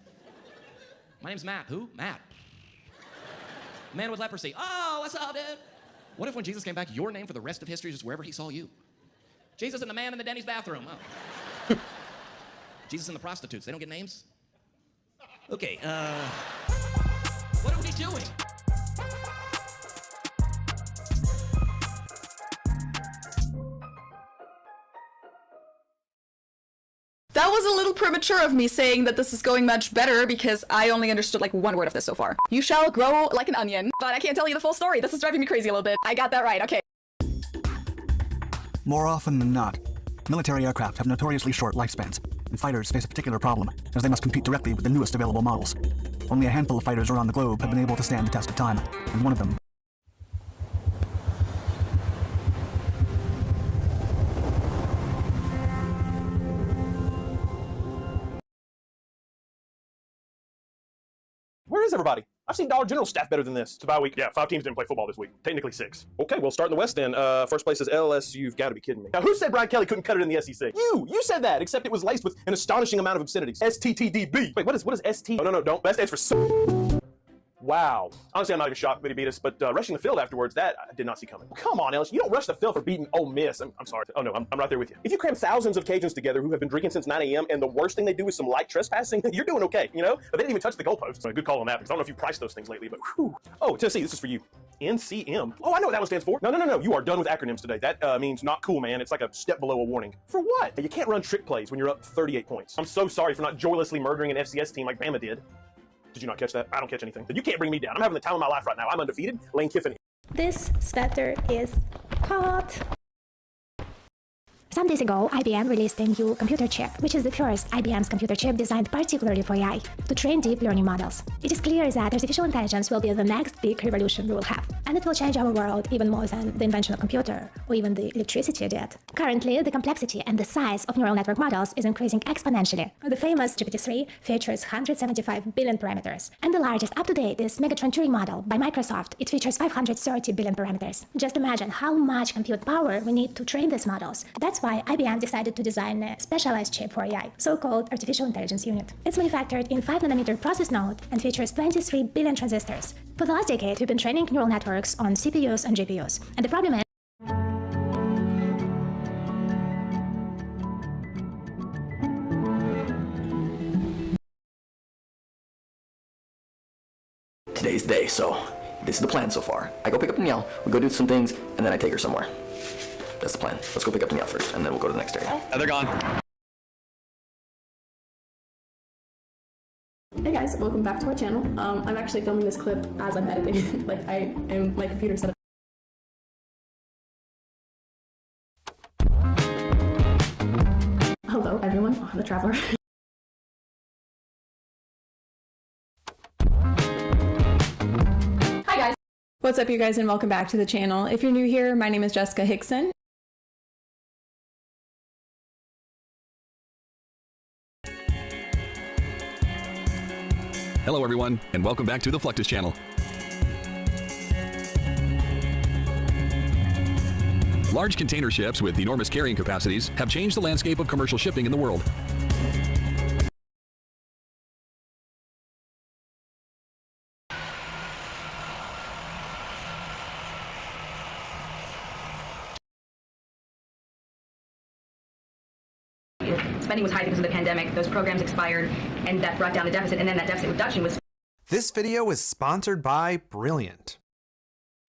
My name's Matt. Who? Matt. Man with leprosy. Oh, what's up, dude? What if when Jesus came back, your name for the rest of history is just wherever he saw you? Jesus and the man in the Denny's bathroom. Oh. Jesus and the prostitutes. They don't get names? Okay, what are we doing? That was a little premature of me saying that this is going much better because I only understood like one word of this so far. You shall grow like an onion, but I can't tell you the full story. This is driving me crazy a little bit. I got that right, okay. More often than not, military aircraft have notoriously short lifespans, and fighters face a particular problem, as they must compete directly with the newest available models. Only a handful of fighters around the globe have been able to stand the test of time, and one of them is everybody? I've seen Dollar General staff better than this. It's a bye week. Yeah, 5 teams didn't play football this week. Technically 6. Okay, we'll start in the West then. First place is LSU. You've got to be kidding me. Now, who said Brian Kelly couldn't cut it in the SEC? You said that, except it was laced with an astonishing amount of obscenities. STTDB. Wait, what is ST? Oh, no, don't. That stands for Wow. Honestly, I'm not even shocked that he beat us, but rushing the field afterwards, that I did not see coming. Come on, LSU. You don't rush the field for beating Ole Miss. I'm sorry. Oh, no, I'm right there with you. If you cram thousands of Cajuns together who have been drinking since 9 a.m. and the worst thing they do is some light trespassing, you're doing okay, you know? But they didn't even touch the goalposts. So good call on that, because I don't know if you priced those things lately, but whew. Oh, Tennessee, this is for you. NCM. Oh, I know what that one stands for. No. You are done with acronyms today. That means not cool, man. It's like a step below a warning. For what? You can't run trick plays when you're up 38 points. I'm so sorry for not joylessly murdering an FCS team like Bama did. Did you not catch that? I don't catch anything. You can't bring me down. I'm having the time of my life right now. I'm undefeated. Lane Kiffin. This sweater is hot. Some days ago, IBM released a new computer chip, which is the first IBM's computer chip designed particularly for AI, to train deep learning models. It is clear that artificial intelligence will be the next big revolution we will have, and it will change our world even more than the invention of computer, or even the electricity did. Currently, the complexity and the size of neural network models is increasing exponentially. The famous GPT-3 features 175 billion parameters, and the largest up-to-date is Megatron Turing model by Microsoft. It features 530 billion parameters. Just imagine how much compute power we need to train these models. That's why IBM decided to design a specialized chip for AI, so-called Artificial Intelligence Unit. It's manufactured in 5nm process node and features 23 billion transistors. For the last decade, we've been training neural networks on CPUs and GPUs, and the problem is today's the day, so this is the plan so far. I go pick up Danielle, we go do some things, and then I take her somewhere. That's the plan. Let's go pick up Danielle first, and then we'll go to the next area. They're gone. Hey guys, welcome back to our channel. I'm actually filming this clip as I'm editing. Like, I am, my computer set up. Hello everyone, I'm the Traveler. Hi guys! What's up you guys, and welcome back to the channel. If you're new here, my name is Jessica Hickson. Hello everyone, and welcome back to the Fluctus channel. Large container ships with enormous carrying capacities have changed the landscape of commercial shipping in the world. Spending was high because of the pandemic. Those programs expired, and that brought down the deficit, and then that deficit reduction was... This video is sponsored by Brilliant.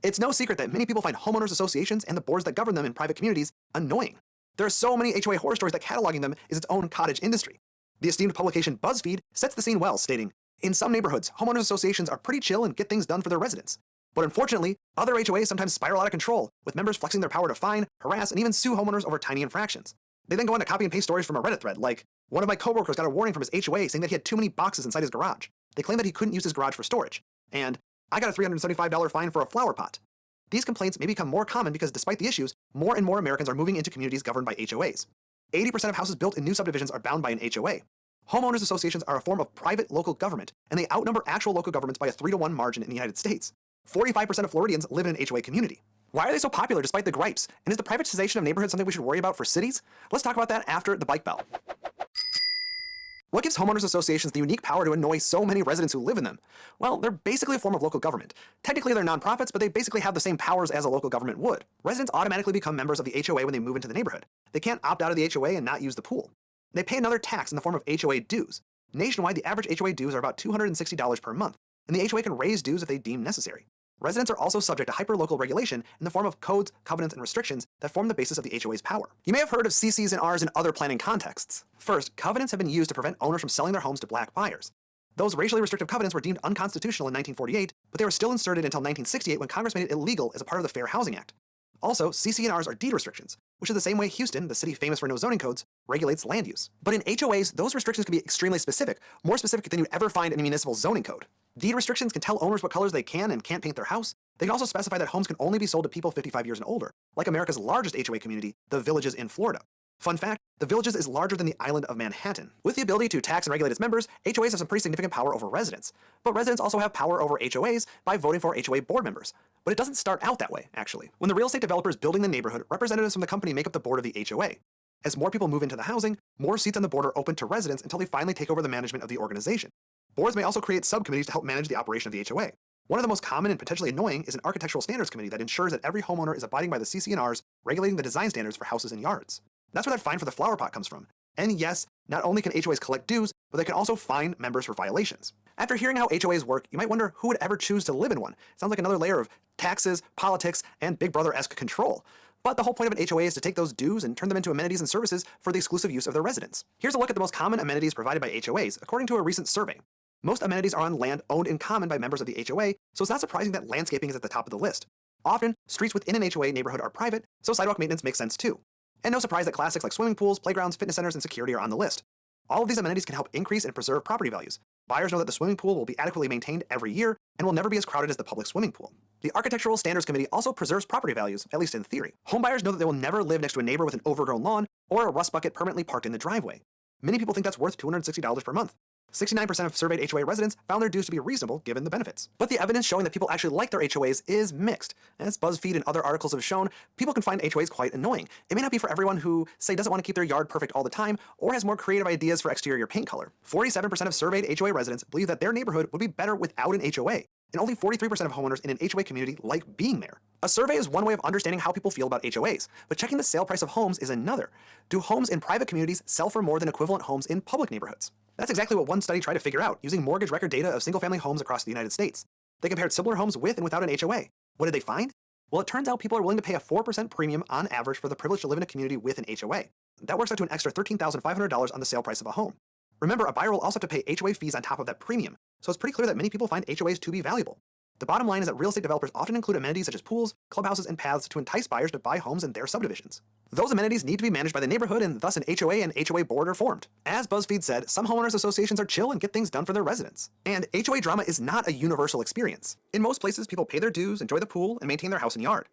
It's no secret that many people find homeowners associations and the boards that govern them in private communities annoying. There are so many HOA horror stories that cataloging them is its own cottage industry. The esteemed publication BuzzFeed sets the scene well, stating, "In some neighborhoods, homeowners associations are pretty chill and get things done for their residents. But unfortunately, other HOAs sometimes spiral out of control, with members flexing their power to fine, harass, and even sue homeowners over tiny infractions. They then go on to copy and paste stories from a Reddit thread, like, one of my coworkers got a warning from his HOA saying that he had too many boxes inside his garage. They claimed that he couldn't use his garage for storage. And I got a $375 fine for a flower pot." These complaints may become more common because despite the issues, more and more Americans are moving into communities governed by HOAs. 80% of houses built in new subdivisions are bound by an HOA. Homeowners associations are a form of private local government, and they outnumber actual local governments by a 3-to-1 margin in the United States. 45% of Floridians live in an HOA community. Why are they so popular despite the gripes? And is the privatization of neighborhoods something we should worry about for cities? Let's talk about that after the bike bell. What gives homeowners associations the unique power to annoy so many residents who live in them? Well, they're basically a form of local government. Technically, they're nonprofits, but they basically have the same powers as a local government would. Residents automatically become members of the HOA when they move into the neighborhood. They can't opt out of the HOA and not use the pool. They pay another tax in the form of HOA dues. Nationwide, the average HOA dues are about $260 per month, and the HOA can raise dues if they deem necessary. Residents are also subject to hyper-local regulation in the form of codes, covenants, and restrictions that form the basis of the HOA's power. You may have heard of CCs and Rs in other planning contexts. First, covenants have been used to prevent owners from selling their homes to black buyers. Those racially restrictive covenants were deemed unconstitutional in 1948, but they were still inserted until 1968 when Congress made it illegal as a part of the Fair Housing Act. Also, CC and Rs are deed restrictions, which is the same way Houston, the city famous for no zoning codes, regulates land use. But in HOAs, those restrictions can be extremely specific, more specific than you'd ever find in a municipal zoning code. Deed restrictions can tell owners what colors they can and can't paint their house. They can also specify that homes can only be sold to people 55 years and older, like America's largest HOA community, the Villages in Florida. Fun fact, the Villages is larger than the island of Manhattan. With the ability to tax and regulate its members, HOAs have some pretty significant power over residents. But residents also have power over HOAs by voting for HOA board members. But it doesn't start out that way, actually. When the real estate developer is building the neighborhood, representatives from the company make up the board of the HOA. As more people move into the housing, more seats on the board are open to residents until they finally take over the management of the organization. Boards may also create subcommittees to help manage the operation of the HOA. One of the most common and potentially annoying is an architectural standards committee that ensures that every homeowner is abiding by the CC&Rs regulating the design standards for houses and yards. That's where that fine for the flower pot comes from. And yes, not only can HOAs collect dues, but they can also fine members for violations. After hearing how HOAs work, you might wonder who would ever choose to live in one. It sounds like another layer of taxes, politics, and Big Brother-esque control. But the whole point of an HOA is to take those dues and turn them into amenities and services for the exclusive use of their residents. Here's a look at the most common amenities provided by HOAs, according to a recent survey. Most amenities are on land owned in common by members of the HOA, so it's not surprising that landscaping is at the top of the list. Often, streets within an HOA neighborhood are private, so sidewalk maintenance makes sense too. And no surprise that classics like swimming pools, playgrounds, fitness centers, and security are on the list. All of these amenities can help increase and preserve property values. Buyers know that the swimming pool will be adequately maintained every year and will never be as crowded as the public swimming pool. The Architectural Standards Committee also preserves property values, at least in theory. Homebuyers know that they will never live next to a neighbor with an overgrown lawn or a rust bucket permanently parked in the driveway. Many people think that's worth $260 per month. 69% of surveyed HOA residents found their dues to be reasonable given the benefits. But the evidence showing that people actually like their HOAs is mixed. As BuzzFeed and other articles have shown, people can find HOAs quite annoying. It may not be for everyone who, say, doesn't want to keep their yard perfect all the time or has more creative ideas for exterior paint color. 47% of surveyed HOA residents believe that their neighborhood would be better without an HOA. And only 43% of homeowners in an HOA community like being there. A survey is one way of understanding how people feel about HOAs, but checking the sale price of homes is another. Do homes in private communities sell for more than equivalent homes in public neighborhoods? That's exactly what one study tried to figure out using mortgage record data of single-family homes across the United States. They compared similar homes with and without an HOA. What did they find? Well, it turns out people are willing to pay a 4% premium on average for the privilege to live in a community with an HOA. That works out to an extra $13,500 on the sale price of a home. Remember, a buyer will also have to pay HOA fees on top of that premium, so it's pretty clear that many people find HOAs to be valuable. The bottom line is that real estate developers often include amenities such as pools, clubhouses, and paths to entice buyers to buy homes in their subdivisions. Those amenities need to be managed by the neighborhood, and thus an HOA and HOA board are formed. As BuzzFeed said, some homeowners associations are chill and get things done for their residents. And HOA drama is not a universal experience. In most places, people pay their dues, enjoy the pool, and maintain their house and yard.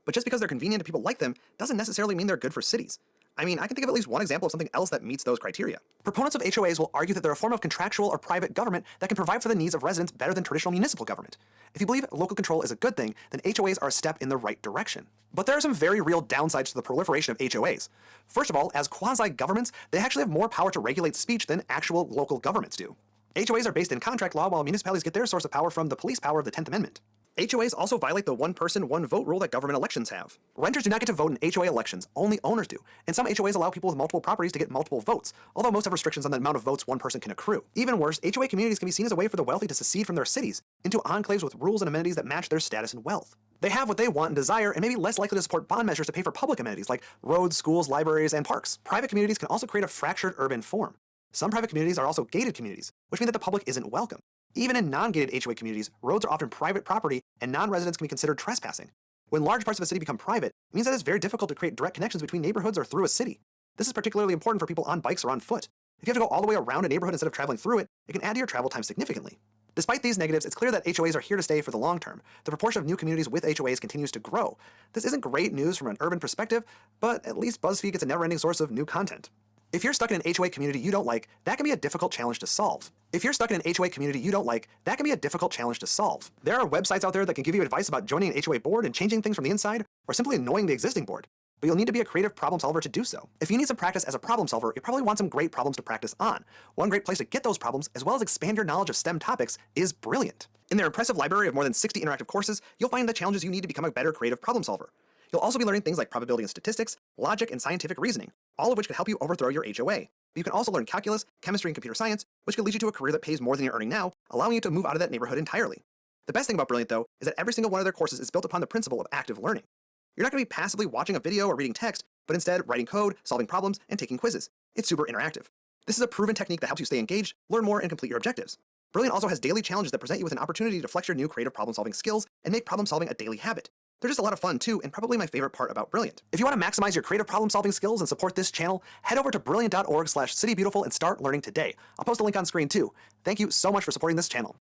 But just because they're convenient and people like them doesn't necessarily mean they're good for cities. I mean, I can think of at least one example of something else that meets those criteria. Proponents of HOAs will argue that they're a form of contractual or private government that can provide for the needs of residents better than traditional municipal government. If you believe local control is a good thing, then HOAs are a step in the right direction. But there are some very real downsides to the proliferation of HOAs. First of all, as quasi-governments, they actually have more power to regulate speech than actual local governments do. HOAs are based in contract law, while municipalities get their source of power from the police power of the 10th Amendment. HOAs also violate the one-person, one-vote rule that government elections have. Renters do not get to vote in HOA elections, only owners do. And some HOAs allow people with multiple properties to get multiple votes, although most have restrictions on the amount of votes one person can accrue. Even worse, HOA communities can be seen as a way for the wealthy to secede from their cities into enclaves with rules and amenities that match their status and wealth. They have what they want and desire, and may be less likely to support bond measures to pay for public amenities like roads, schools, libraries, and parks. Private communities can also create a fractured urban form. Some private communities are also gated communities, which mean that the public isn't welcome. Even in non-gated HOA communities, roads are often private property, and non-residents can be considered trespassing. When large parts of a city become private, it means that it's very difficult to create direct connections between neighborhoods or through a city. This is particularly important for people on bikes or on foot. If you have to go all the way around a neighborhood instead of traveling through it, it can add to your travel time significantly. Despite these negatives, it's clear that HOAs are here to stay for the long term. The proportion of new communities with HOAs continues to grow. This isn't great news from an urban perspective, but at least BuzzFeed gets a never-ending source of new content. If you're stuck in an HOA community you don't like, that can be a difficult challenge to solve. There are websites out there that can give you advice about joining an HOA board and changing things from the inside, or simply annoying the existing board. But you'll need to be a creative problem solver to do so. If you need some practice as a problem solver, you probably want some great problems to practice on. One great place to get those problems, as well as expand your knowledge of STEM topics, is Brilliant. In their impressive library of more than 60 interactive courses, you'll find the challenges you need to become a better creative problem solver. You'll also be learning things like probability and statistics, logic, and scientific reasoning, all of which can help you overthrow your HOA. But you can also learn calculus, chemistry, and computer science, which can lead you to a career that pays more than you're earning now, allowing you to move out of that neighborhood entirely. The best thing about Brilliant, though, is that every single one of their courses is built upon the principle of active learning. You're not going to be passively watching a video or reading text, but instead writing code, solving problems, and taking quizzes. It's super interactive. This is a proven technique that helps you stay engaged, learn more, and complete your objectives. Brilliant also has daily challenges that present you with an opportunity to flex your new creative problem-solving skills and make problem-solving a daily habit. They're just a lot of fun too, and probably my favorite part about Brilliant. If you want to maximize your creative problem-solving skills and support this channel, head over to brilliant.org/citybeautiful and start learning today. I'll post a link on screen too. Thank you so much for supporting this channel.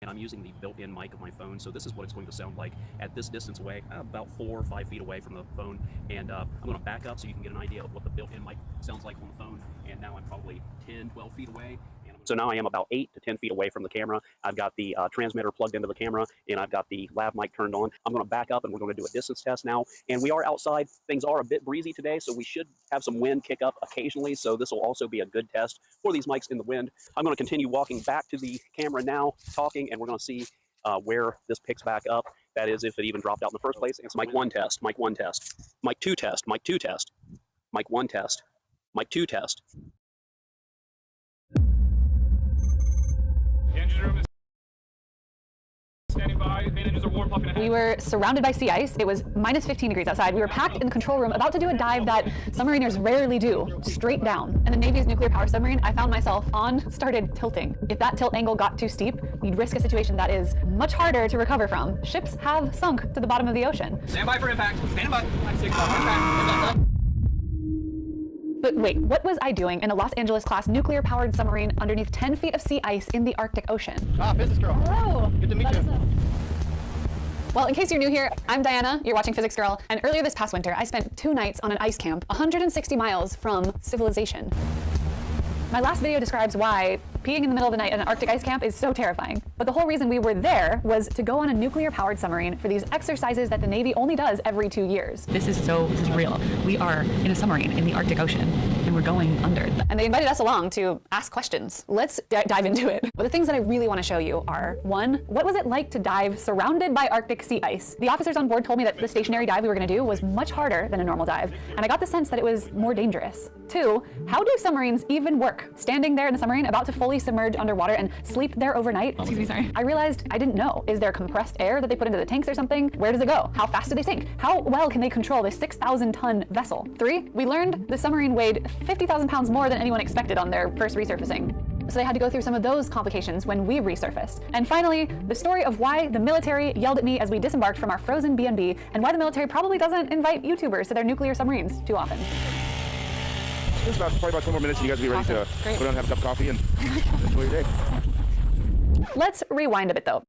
and I'm using the built-in mic of my phone, so this is what it's going to sound like at this distance away, about 4 or 5 feet away from the phone. And I'm going to back up so you can get an idea of what the built-in mic sounds like on the phone. And now I'm probably 10, 12 feet away. So now I am about 8 to 10 feet away from the camera. I've got the transmitter plugged into the camera, and I've got the lav mic turned on. I'm going to back up, and we're going to do a distance test now. And we are outside. Things are a bit breezy today, so we should have some wind kick up occasionally. So this will also be a good test for these mics in the wind. I'm going to continue walking back to the camera now, talking, and we're going to see where this picks back up. That is, if it even dropped out in the first place. It's mic 1 test, mic 1 test, mic 2 test, mic 2 test, mic 1 test, mic 2 test. We were surrounded by sea ice. It was minus 15 degrees outside. We were packed in the control room, about to do a dive that submariners rarely do, straight down. And the Navy's nuclear power submarine I found myself on started tilting. If that tilt angle got too steep, we'd risk a situation that is much harder to recover from. Ships have sunk to the bottom of the ocean. Stand by for impact. Stand by. 5, 6, But wait, what was I doing in a Los Angeles-class nuclear-powered submarine underneath 10 feet of sea ice in the Arctic Ocean? Ah, Physics Girl. Hello. Good to meet you. Well, in case you're new here, I'm Diana, you're watching Physics Girl, and earlier this past winter, I spent 2 nights on an ice camp 160 miles from civilization. My last video describes why peeing in the middle of the night at an Arctic ice camp is so terrifying. But the whole reason we were there was to go on a nuclear-powered submarine for these exercises that the Navy only does every 2 years. This is real. We are in a submarine in the Arctic Ocean, and we're going under. And they invited us along to ask questions. Let's dive into it. But the things that I really want to show you are, 1, what was it like to dive surrounded by Arctic sea ice? The officers on board told me that the stationary dive we were going to do was much harder than a normal dive, and I got the sense that it was more dangerous. 2, how do submarines even work? Standing there in the submarine, about to fully submerge underwater and sleep there overnight? Excuse me, sorry. I realized I didn't know. Is there compressed air that they put into the tanks or something? Where does it go? How fast do they sink? How well can they control this 6,000-ton vessel? 3, we learned the submarine weighed 50,000 pounds more than anyone expected on their first resurfacing. So they had to go through some of those complications when we resurfaced. And finally, the story of why the military yelled at me as we disembarked from our frozen B&B, and why the military probably doesn't invite YouTubers to their nuclear submarines too often. Just probably about 2 more minutes and you guys will be ready to go down and have a cup of coffee and enjoy your day. Let's rewind a bit though.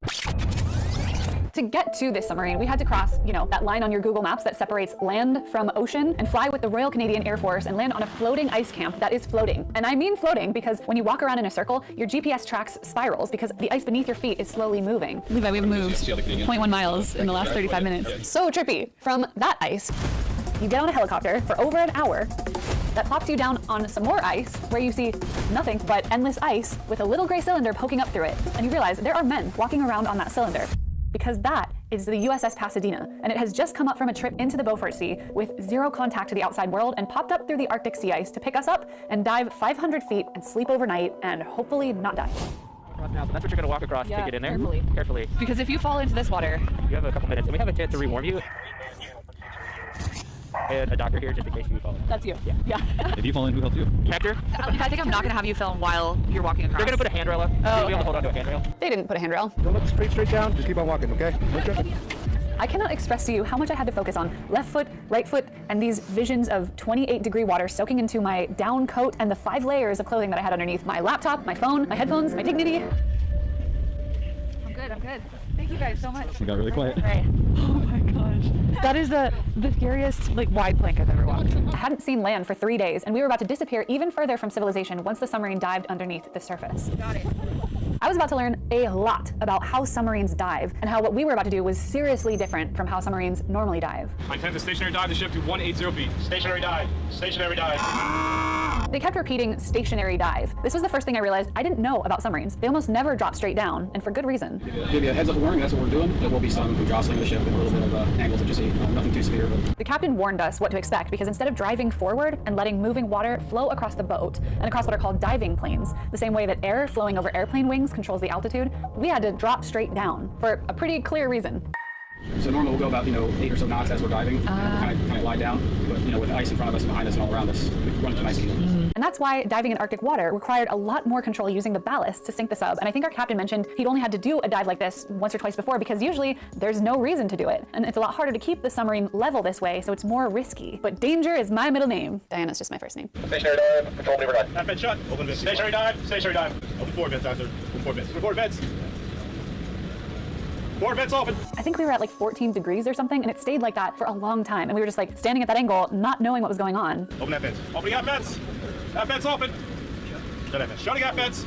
To get to this submarine, we had to cross, that line on your Google Maps that separates land from ocean and fly with the Royal Canadian Air Force and land on a floating ice camp that is floating. And I mean floating because when you walk around in a circle, your GPS tracks spirals because the ice beneath your feet is slowly moving. Levi, we've moved 0.1 miles in the last 35 minutes. So trippy. From that ice, you get on a helicopter for over an hour that plops you down on some more ice where you see nothing but endless ice with a little gray cylinder poking up through it. And you realize there are men walking around on that cylinder because that is the USS Pasadena, and it has just come up from a trip into the Beaufort Sea with 0 contact to the outside world and popped up through the Arctic sea ice to pick us up and dive 500 feet and sleep overnight and hopefully not die. Now, that's what you're going to walk across to get in there. Carefully. Because if you fall into this water... You have a couple minutes, and we have a tent to rewarm you. And a doctor here just in case you fall. That's you. Yeah. If you fall in, who helps you? Captor? I think I'm not going to have you film while you're walking across. They're going to put a handrail up. Oh, You'll be able to hold on to a handrail. They didn't put a handrail. Don't look straight down. Just keep on walking, okay? I cannot express to you how much I had to focus on left foot, right foot, and these visions of 28-degree water soaking into my down coat and the 5 layers of clothing that I had underneath my laptop, my phone, my headphones, my dignity. I'm good. Thank you guys so much. You got really quiet. Right. Oh my gosh. That is the scariest wide plank I've ever walked. I hadn't seen land for 3 days, and we were about to disappear even further from civilization once the submarine dived underneath the surface. Got it. I was about to learn a lot about how submarines dive and how what we were about to do was seriously different from how submarines normally dive. I intend to stationary dive the ship to 180 feet. Stationary dive. Stationary dive. They kept repeating stationary dive. This was the first thing I realized I didn't know about submarines. They almost never drop straight down, and for good reason. Give you a heads up warning, that's what we're doing. There will be some jostling of the ship and a little bit of angles that you see. Nothing too severe. But... The captain warned us what to expect because instead of driving forward and letting moving water flow across the boat and across what are called diving planes, the same way that air flowing over airplane wings controls the altitude, we had to drop straight down for a pretty clear reason. So normally we'll go about 8 or so knots as we're diving, kind of lie down. But with ice in front of us and behind us and all around us, we run into nice speed. And that's why diving in Arctic water required a lot more control using the ballast to sink the sub. And I think our captain mentioned he'd only had to do a dive like this once or twice before because usually there's no reason to do it. And it's a lot harder to keep the submarine level this way, so it's more risky. But danger is my middle name. Diana's just my first name. Stationary dive. Control maneuver dive. Vent shut. Open vents. Stationary dive. Stationary dive. Open 4 vents, Doctor. Open 4 vents. Open 4 vents. Door vents open. I think we were at like 14 degrees or something, and it stayed like that for a long time. And we were just like standing at that angle, not knowing what was going on. Open that vent. Opening that vents. That vent's open. Shut that vent. Shutting that vents.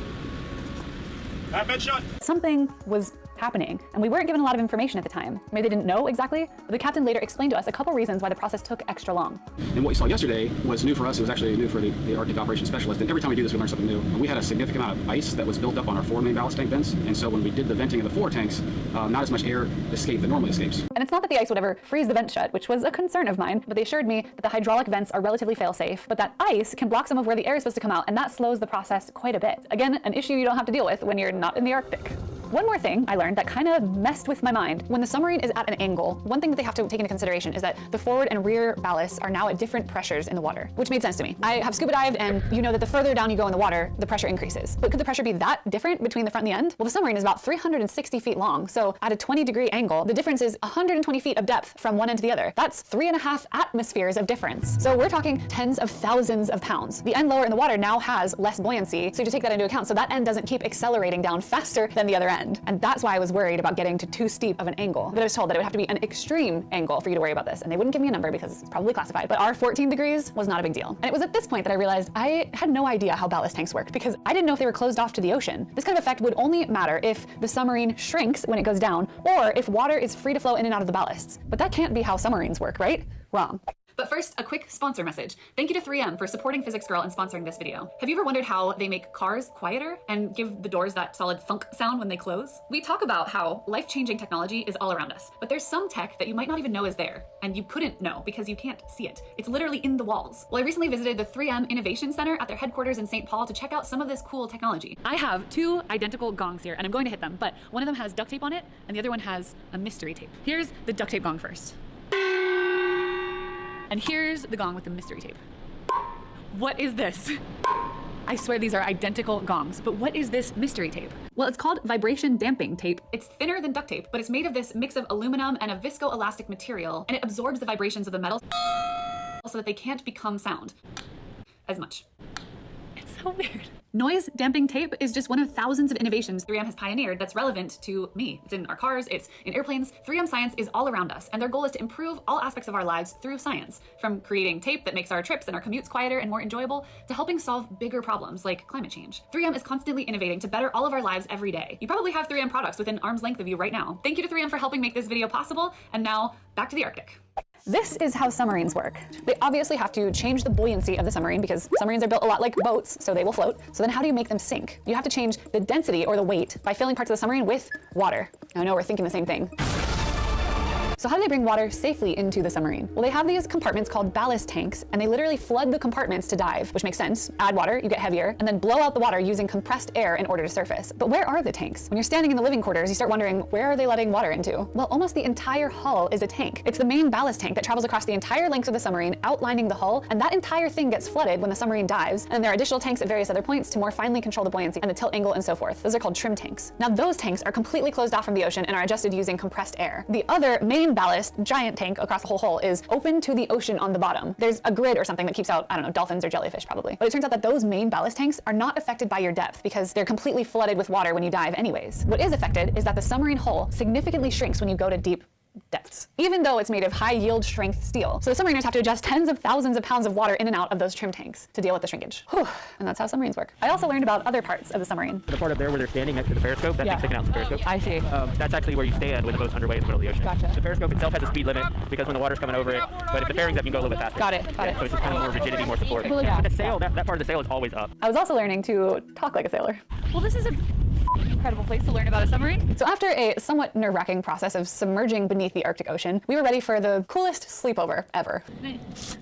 That vent shut. Something was happening, and we weren't given a lot of information at the time. Maybe they didn't know exactly, but the captain later explained to us a couple reasons why the process took extra long. And what you saw yesterday was new for us. It was actually new for the Arctic Operations Specialist. And every time we do this, we learn something new. And we had a significant amount of ice that was built up on our 4 main ballast tank vents. And so when we did the venting of the 4 tanks, not as much air escaped that normally escapes. And it's not that the ice would ever freeze the vent shut, which was a concern of mine, but they assured me that the hydraulic vents are relatively fail-safe, but that ice can block some of where the air is supposed to come out, and that slows the process quite a bit. Again, an issue you don't have to deal with when you're not in the Arctic. One more thing I learned that kind of messed with my mind. When the submarine is at an angle, one thing that they have to take into consideration is that the forward and rear ballasts are now at different pressures in the water, which made sense to me. I have scuba dived, and you know that the further down you go in the water, the pressure increases. But could the pressure be that different between the front and the end? Well, the submarine is about 360 feet long, so at a 20-degree angle, the difference is 120 feet of depth from one end to the other. That's 3.5 atmospheres of difference. So we're talking tens of thousands of pounds. The end lower in the water now has less buoyancy, so you have to take that into account. So that end doesn't keep accelerating down faster than the other end. And that's why I was worried about getting to too steep of an angle. But I was told that it would have to be an extreme angle for you to worry about this, and they wouldn't give me a number because it's probably classified. But our 14 degrees was not a big deal. And it was at this point that I realized I had no idea how ballast tanks worked, because I didn't know if they were closed off to the ocean. This kind of effect would only matter if the submarine shrinks when it goes down, or if water is free to flow in and out of the ballasts. But that can't be how submarines work, right? Wrong. But first, a quick sponsor message. Thank you to 3M for supporting Physics Girl and sponsoring this video. Have you ever wondered how they make cars quieter and give the doors that solid thunk sound when they close? We talk about how life-changing technology is all around us, but there's some tech that you might not even know is there, and you couldn't know because you can't see it. It's literally in the walls. Well, I recently visited the 3M Innovation Center at their headquarters in St. Paul to check out some of this cool technology. I have 2 identical gongs here, and I'm going to hit them, but one of them has duct tape on it, and the other one has a mystery tape. Here's the duct tape gong first. And here's the gong with the mystery tape. What is this? I swear these are identical gongs, but what is this mystery tape? Well, it's called vibration damping tape. It's thinner than duct tape, but it's made of this mix of aluminum and a viscoelastic material, and it absorbs the vibrations of the metal so that they can't become sound as much. It's so weird. Noise damping tape is just one of thousands of innovations 3M has pioneered that's relevant to me. It's in our cars, it's in airplanes. 3M science is all around us, and their goal is to improve all aspects of our lives through science, from creating tape that makes our trips and our commutes quieter and more enjoyable, to helping solve bigger problems like climate change. 3M is constantly innovating to better all of our lives every day. You probably have 3M products within arm's length of you right now. Thank you to 3M for helping make this video possible, and now back to the Arctic. This is how submarines work. They obviously have to change the buoyancy of the submarine because submarines are built a lot like boats, so they will float. So then how do you make them sink? You have to change the density or the weight by filling parts of the submarine with water. I know we're thinking the same thing. So how do they bring water safely into the submarine? Well, they have these compartments called ballast tanks, and they literally flood the compartments to dive, which makes sense. Add water, you get heavier, and then blow out the water using compressed air in order to surface. But where are the tanks? When you're standing in the living quarters, you start wondering, where are they letting water into? Well, almost the entire hull is a tank. It's the main ballast tank that travels across the entire length of the submarine, outlining the hull, and that entire thing gets flooded when the submarine dives. And there are additional tanks at various other points to more finely control the buoyancy and the tilt angle and so forth. Those are called trim tanks. Now, those tanks are completely closed off from the ocean and are adjusted using compressed air. The other main ballast, giant tank across the whole hull, is open to the ocean on the bottom. There's a grid or something that keeps out, I don't know, dolphins or jellyfish probably. But it turns out that those main ballast tanks are not affected by your depth because they're completely flooded with water when you dive anyways. What is affected is that the submarine hull significantly shrinks when you go to deep depths, even though it's made of high yield strength steel. So the submariners have to adjust tens of thousands of pounds of water in and out of those trim tanks to deal with the shrinkage. Whew. And that's how submarines work. I also learned about other parts of the submarine. The part up there where they're standing next to the periscope, that thing's sticking out the periscope. I see. That's actually where you stand when the boat's underway in the middle of the ocean. Gotcha. The periscope itself has a speed limit because when the water's coming over it, but if the fairing's up, you can go a little bit faster. Got it. So it's just kind of more rigidity, more support. Well, yeah. But the sail, that part of the sail is always up. I was also learning to talk like a sailor. Well, this is a incredible place to learn about a submarine. So after a somewhat nerve-wracking process of submerging beneath the Arctic Ocean, we were ready for the coolest sleepover ever.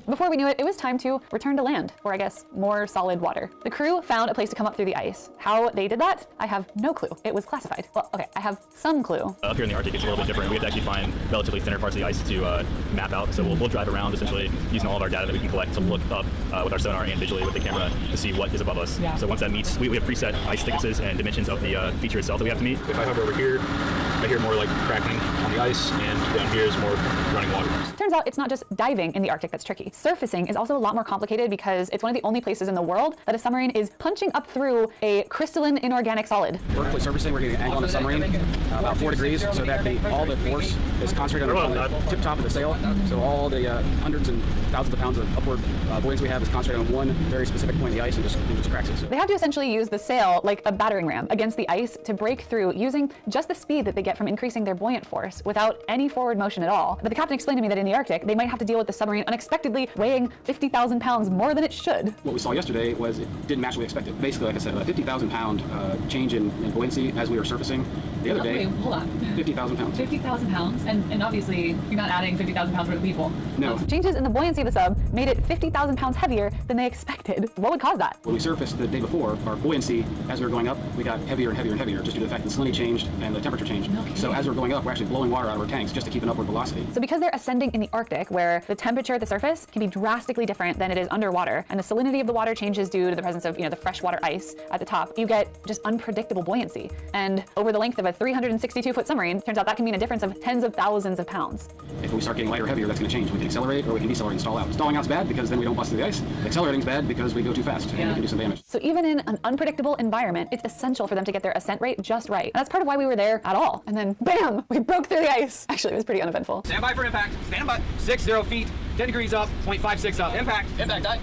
Before we knew it, it was time to return to land, or I guess more solid water. The crew found a place to come up through the ice. How they did that, I have no clue. It was classified. Well, okay, I have some clue. Up here in the Arctic, it's a little bit different. We have to actually find relatively thinner parts of the ice to map out. So we'll drive around essentially using all of our data that we can collect to look up with our sonar and visually with the camera to see what is above us. Yeah. So once that meets, we have preset ice thicknesses and dimensions of the features feature itself that we have to meet. If I hover over here, I hear more like cracking on the ice, and down here is more running water. Turns out it's not just diving in the Arctic that's tricky. Surfacing is also a lot more complicated because it's one of the only places in the world that a submarine is punching up through a crystalline inorganic solid. Vertically surfacing, we're getting an angle on the submarine about 4 degrees, so that all the force is concentrated on the tip top of the sail. So all the hundreds and thousands of pounds of upward buoyancy we have is concentrated on one very specific point in the ice and just cracks it. So they have to essentially use the sail like a battering ram against the ice to break through using just the speed that they get from increasing their buoyant force without any forward motion at all. But the captain explained to me that in the Arctic, they might have to deal with the submarine unexpectedly weighing 50,000 pounds more than it should. What we saw yesterday was it didn't match what we expected. Basically, like I said, a 50,000 pound change in buoyancy as we were surfacing. The other day, hold on. 50,000 pounds. 50,000 pounds, and obviously you're not adding 50,000 pounds worth of people. No. Changes in the buoyancy of the sub made it 50,000 pounds heavier than they expected. What would cause that? When we surfaced the day before, our buoyancy, as we were going up, we got heavier and heavier and heavier, just due to the fact that the salinity changed and the temperature changed. Okay. So as we're going up, we're actually blowing water out of our tanks just to keep an upward velocity. So because they're ascending in the Arctic, where the temperature at the surface can be drastically different than it is underwater, and the salinity of the water changes due to the presence of, the freshwater ice at the top, you get just unpredictable buoyancy. And over the length of a 362-foot submarine, turns out that can mean a difference of tens of thousands of pounds. If we start getting lighter or heavier, that's going to change. We can accelerate or we can decelerate and stall out. Stalling out's bad because then we don't bust through the ice. Accelerating's bad because we go too fast and we can do some damage. So even in an unpredictable environment, it's essential for them to get their ascent rate just right. And that's part of why we were there at all. And then, bam, we broke through the ice. Actually, it was pretty uneventful. Stand by for impact. Stand by. 60 feet, 10 degrees up, 0.56 up. Impact. Impact.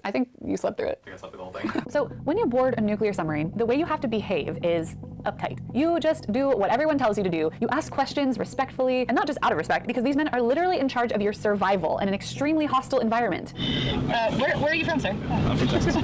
I think you slept through it. I think I slept through the whole thing. So when you board a nuclear submarine, the way you have to behave is uptight. You just do what everyone tells you to do. You ask questions respectfully, and not just out of respect, because these men are literally in charge of your survival in an extremely hostile environment. Where are you from, sir? I'm from Texas.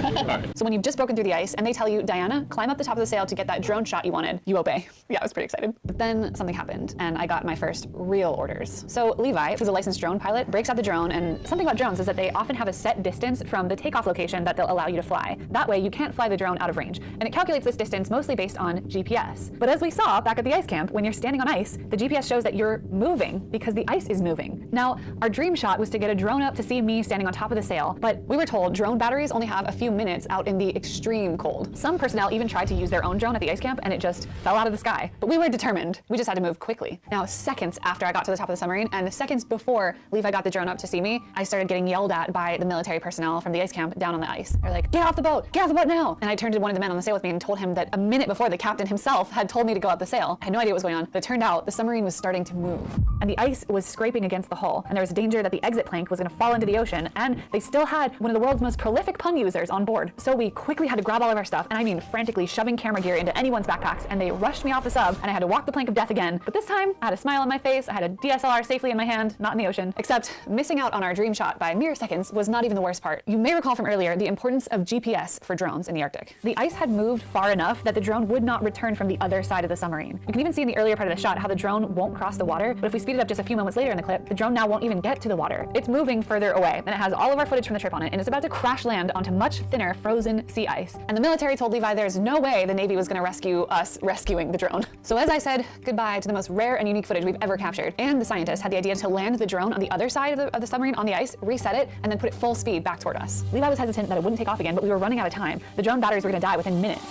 So when you've just broken through the ice and they tell you, Diana, climb up the top of the sail to get that drone shot you wanted, you obey. Yeah, I was pretty excited. But then something happened, and I got my first real orders. So Levi, who's a licensed drone pilot, breaks out the drone, and something about drones is that they often have a set distance from the takeoff location that they'll allow you to fly. That way you can't fly the drone out of range. And it calculates this distance mostly based on GPS. But as we saw back at the ice camp, when you're standing on ice, the GPS shows that you're moving because the ice is moving. Now, our dream shot was to get a drone up to see me standing on top of the sail, but we were told drone batteries only have a few minutes out in the extreme cold. Some personnel even tried to use their own drone at the ice camp and it just fell out of the sky. But we were determined. We just had to move quickly. Now, seconds after I got to the top of the submarine and seconds before Levi got the drone up to see me, I started getting yelled at by the military personnel from the ice camp down on the ice. They're like, get off the boat now. And I turned to one of the men on the sail with me and told him that a minute before the captain himself had told me to go up the sail. I had no idea what was going on, but it turned out the submarine was starting to move. And the ice was scraping against the hull, and there was danger that the exit plank was going to fall into the ocean, and they still had one of the world's most prolific pun users on board. So we quickly had to grab all of our stuff, and I mean frantically shoving camera gear into anyone's backpacks, and they rushed me off the sub, and I had to walk the plank of death again. But this time, I had a smile on my face, I had a DSLR safely in my hand, not in the ocean. Except missing out on our dream shot by mere seconds was not even the worst part. You may recall from earlier the importance of GPS for drones in the Arctic. The ice had moved far enough that the drone would not return from the other side of the submarine. You can even see in the earlier part of the shot how the drone won't cross the water, but if we speed it up just a few moments later in the clip, the drone now won't even get to the water. It's moving further away, and it has all of our footage from the trip on it, and it's about to crash land onto much thinner frozen sea ice. And the military told Levi there's no way the Navy was going to rescue us rescuing the drone. So as I said goodbye to the most rare and unique footage we've ever captured, and the scientists had the idea to land the drone on the other side of the submarine on the ice, reset it, and then put it full speed back toward us. Levi was hesitant that it wouldn't take off again, but we were running out of time. The drone batteries were going to die within minutes.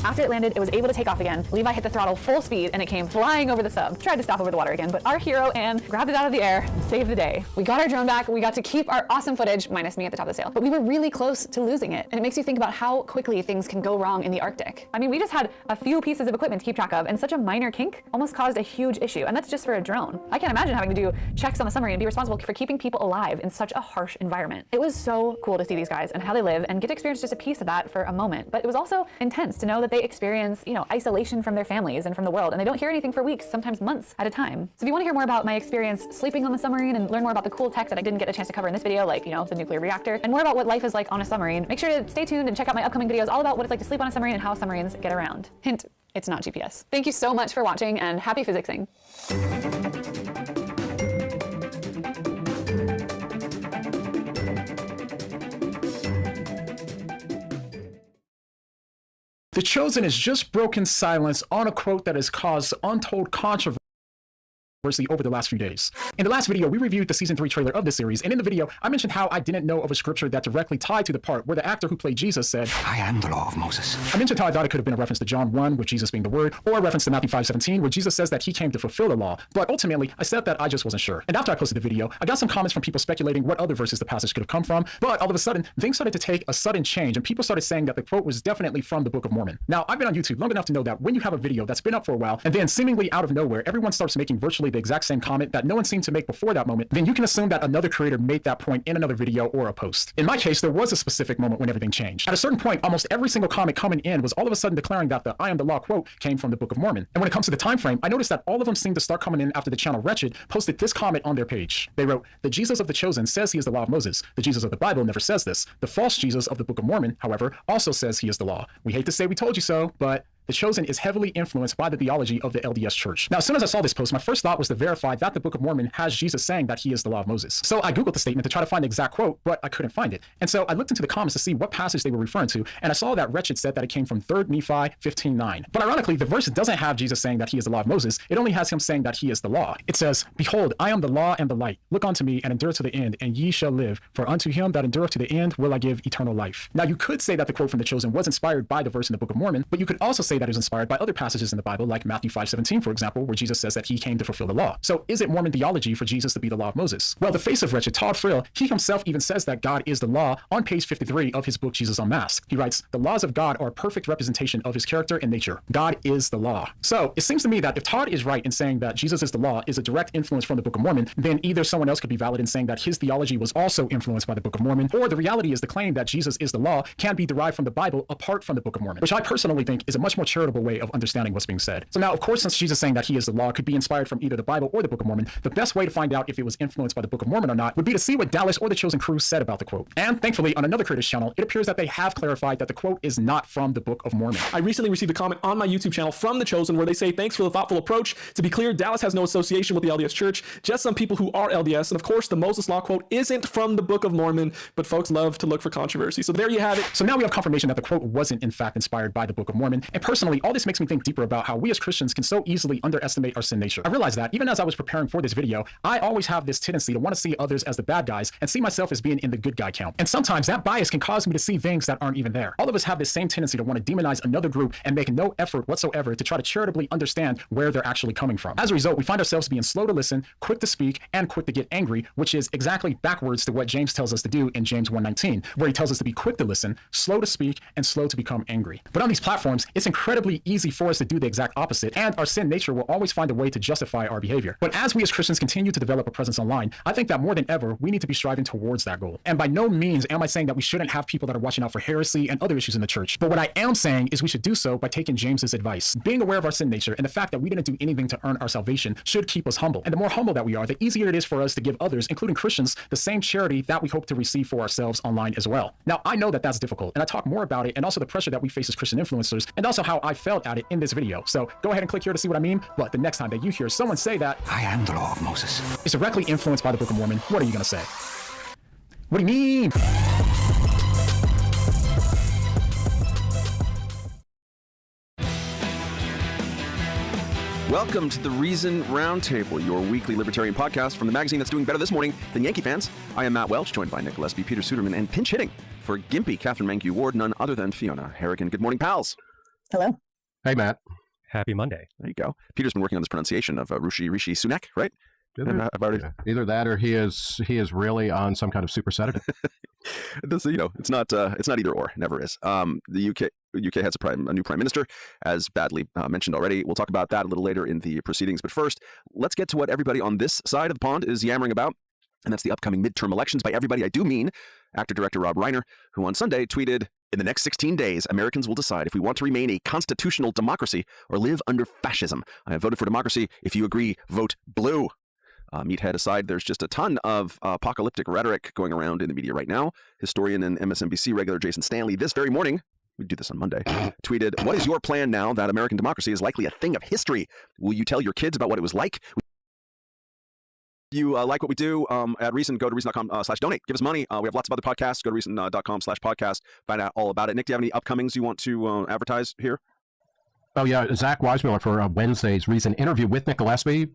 After it landed, it was able to take off again. Levi hit the throttle full speed and it came flying over the sub. Tried to stop over the water again, but our hero, Anne, grabbed it out of the air and saved the day. We got our drone back, we got to keep our awesome footage, minus me at the top of the sail, but we were really close to losing it. And it makes you think about how quickly things can go wrong in the Arctic. I mean, we just had a few pieces of equipment to keep track of, and such a minor kink almost caused a huge issue, and that's just for a drone. I can't imagine having to do checks on the submarine and be responsible for keeping people alive in such a harsh environment. It was so cool to see these guys and how they live and get to experience just a piece of that for a moment, but it was also intense to know that they experience isolation from their families and from the world, and they don't hear anything for weeks, sometimes months at a time. So if you want to hear more about my experience sleeping on the submarine and learn more about the cool tech that I didn't get a chance to cover in this video, like, the nuclear reactor, and more about what life is like on a submarine, make sure to stay tuned and check out my upcoming videos all about what it's like to sleep on a submarine and how submarines get around. Hint, it's not GPS. Thank you so much for watching, and happy physicsing. The Chosen has just broken silence on a quote that has caused untold controversy. controversy over the last few days. In the last video, we reviewed the season 3 trailer of this series, and in the video, I mentioned how I didn't know of a scripture that directly tied to the part where the actor who played Jesus said, "I am the law of Moses." I mentioned how I thought it could have been a reference to John 1, with Jesus being the Word, or a reference to Matthew 5:17, where Jesus says that he came to fulfill the law. But ultimately, I said that I just wasn't sure. And after I posted the video, I got some comments from people speculating what other verses the passage could have come from, but all of a sudden, things started to take a sudden change, and people started saying that the quote was definitely from the Book of Mormon. Now, I've been on YouTube long enough to know that when you have a video that's been up for a while, and then seemingly out of nowhere, everyone starts making virtually the exact same comment that no one seemed to make before that moment, then you can assume that another creator made that point in another video or a post. In my case, there was a specific moment when everything changed. At a certain point, almost every single comment coming in was all of a sudden declaring that the "I am the law" quote came from the Book of Mormon. And when it comes to the time frame, I noticed that all of them seemed to start coming in after the channel Wretched posted this comment on their page. They wrote, "The Jesus of the chosen says he is the law of Moses. The Jesus of the Bible never says this. The false Jesus of the Book of Mormon, however, also says he is the law. We hate to say we told you so, but the chosen is heavily influenced by the theology of the LDS Church." Now, as soon as I saw this post, my first thought was to verify that the Book of Mormon has Jesus saying that he is the law of Moses. So I Googled the statement to try to find the exact quote, but I couldn't find it. And so I looked into the comments to see what passage they were referring to, and I saw that Wretched said that it came from 3 Nephi 15:9. But ironically, the verse doesn't have Jesus saying that he is the law of Moses. It only has him saying that he is the law. It says, "Behold, I am the law and the light. Look unto me and endure to the end, and ye shall live. For unto him that endureth to the end will I give eternal life." Now, you could say that the quote from the chosen was inspired by the verse in the Book of Mormon, but you could also say that it was inspired by other passages in the Bible, like Matthew 5:17, for example, where Jesus says that he came to fulfill the law. So is it Mormon theology for Jesus to be the law of Moses? Well, the face of Wretched, Todd Frill, he himself even says that God is the law on page 53 of his book, Jesus Unmasked. He writes, "The laws of God are a perfect representation of his character and nature. God is the law." So it seems to me that if Todd is right in saying that Jesus is the law is a direct influence from the Book of Mormon, then either someone else could be valid in saying that his theology was also influenced by the Book of Mormon, or the reality is the claim that Jesus is the law can be derived from the Bible apart from the Book of Mormon, which I personally think is a much more charitable way of understanding what's being said. So now, of course, since Jesus saying that he is the law could be inspired from either the Bible or the Book of Mormon, the best way to find out if it was influenced by the Book of Mormon or not would be to see what Dallas or the Chosen Crew said about the quote. And thankfully, on another creator's channel, it appears that they have clarified that the quote is not from the Book of Mormon. I recently received a comment on my YouTube channel from The Chosen where they say, "Thanks for the thoughtful approach. To be clear, Dallas has no association with the LDS Church, just some people who are LDS. And of course, the Moses Law quote isn't from the Book of Mormon, but folks love to look for controversy." So there you have it. So now we have confirmation that the quote wasn't in fact inspired by the Book of Mormon. And personally, all this makes me think deeper about how we as Christians can so easily underestimate our sin nature. I realized that even as I was preparing for this video, I always have this tendency to want to see others as the bad guys and see myself as being in the good guy camp. And sometimes that bias can cause me to see things that aren't even there. All of us have this same tendency to want to demonize another group and make no effort whatsoever to try to charitably understand where they're actually coming from. As a result, we find ourselves being slow to listen, quick to speak, and quick to get angry, which is exactly backwards to what James tells us to do in James 1:19, where he tells us to be quick to listen, slow to speak, and slow to become angry. But on these platforms, it's incredibly easy for us to do the exact opposite, and our sin nature will always find a way to justify our behavior. But as we as Christians continue to develop a presence online, I think that more than ever, we need to be striving towards that goal. And by no means am I saying that we shouldn't have people that are watching out for heresy and other issues in the church. But what I am saying is we should do so by taking James's advice. Being aware of our sin nature and the fact that we didn't do anything to earn our salvation should keep us humble. And the more humble that we are, the easier it is for us to give others, including Christians, the same charity that we hope to receive for ourselves online as well. Now, I know that that's difficult, and I talk more about it and also the pressure that we face as Christian influencers and also how I felt at it in this video. So go ahead and click here to see what I mean. But the next time that you hear someone say that "I am the law of Moses" is directly influenced by the Book of Mormon, what are you going to say? What do you mean? Welcome to the Reason Roundtable, your weekly libertarian podcast from the magazine that's doing better this morning than Yankee fans. I am Matt Welch, joined by Nick Gillespie, Peter Suderman, and pinch hitting for gimpy Catherine Mangue Ward, none other than Fiona Harrigan. Good morning, pals. Hello. Hey, Matt. Happy Monday. There you go. Peter's been working on this pronunciation of Rishi Sunak, right? Either that or he is really on some kind of super sedative. It's not either or, never is. The UK has a new prime minister, as badly mentioned already. We'll talk about that a little later in the proceedings. But first, let's get to what everybody on this side of the pond is yammering about, and that's the upcoming midterm elections. By everybody, I do mean actor-director Rob Reiner, who on Sunday tweeted, "In the next 16 days, Americans will decide if we want to remain a constitutional democracy or live under fascism. I have voted for democracy. If you agree, vote blue." Meathead aside, there's just a ton of apocalyptic rhetoric going around in the media right now. Historian and MSNBC regular Jason Stanley this very morning, we do this on Monday, tweeted, "What is your plan now that American democracy is likely a thing of history? Will you tell your kids about what it was like? If you like what we do at Reason, go to reason.com/donate. Give us money. We have lots of other podcasts. Go to reason.com/podcast. Find out all about it. Nick, do you have any upcomings you want to advertise here? Oh, yeah. Zach Weissmuller for Wednesday's recent interview with Nick Gillespie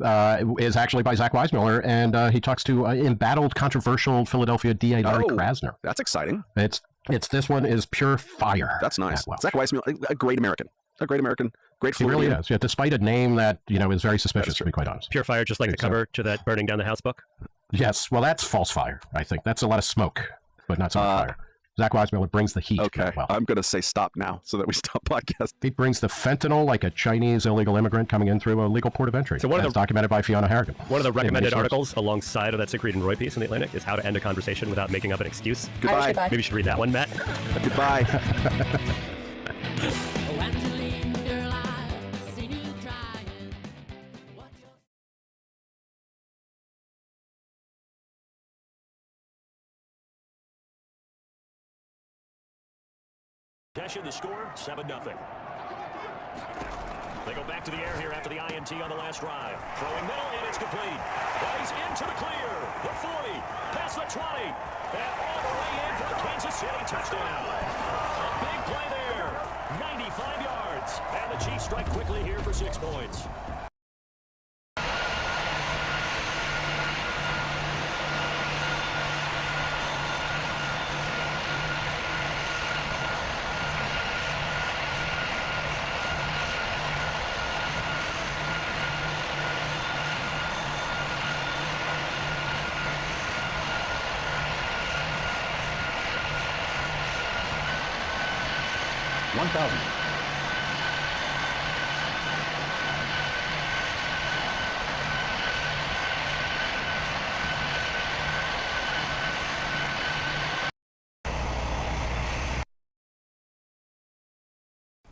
is actually by Zach Weissmuller, and he talks to embattled, controversial Philadelphia DA Larry Krasner. That's exciting. It's this one is pure fire. That's nice. Zach Weissmuller, a great American. Great He Floridian. really is. Yeah, despite a name that, is very suspicious, to be quite honest. Pure fire, just like the cover to that Burning Down the House book? Yes. Well, that's false fire, I think. That's a lot of smoke, but not so much fire. Zach Weissmuller brings the heat. Okay, I'm going to say stop now so that we stop podcast. He brings the fentanyl like a Chinese illegal immigrant coming in through a legal port of entry. So documented by Fiona Harrigan. One of the recommended articles alongside of that Siegfried and Roy piece in The Atlantic is how to end a conversation without making up an excuse. Goodbye. Maybe you should read that one, Matt. Goodbye. Possession, the score, 7-0. They go back to the air here after the INT on the last drive. Throwing middle, and it's complete. He's into the clear. The 40, past the 20, and all the way in for a Kansas City touchdown. A big play there. 95 yards. And the Chiefs strike quickly here for 6 points.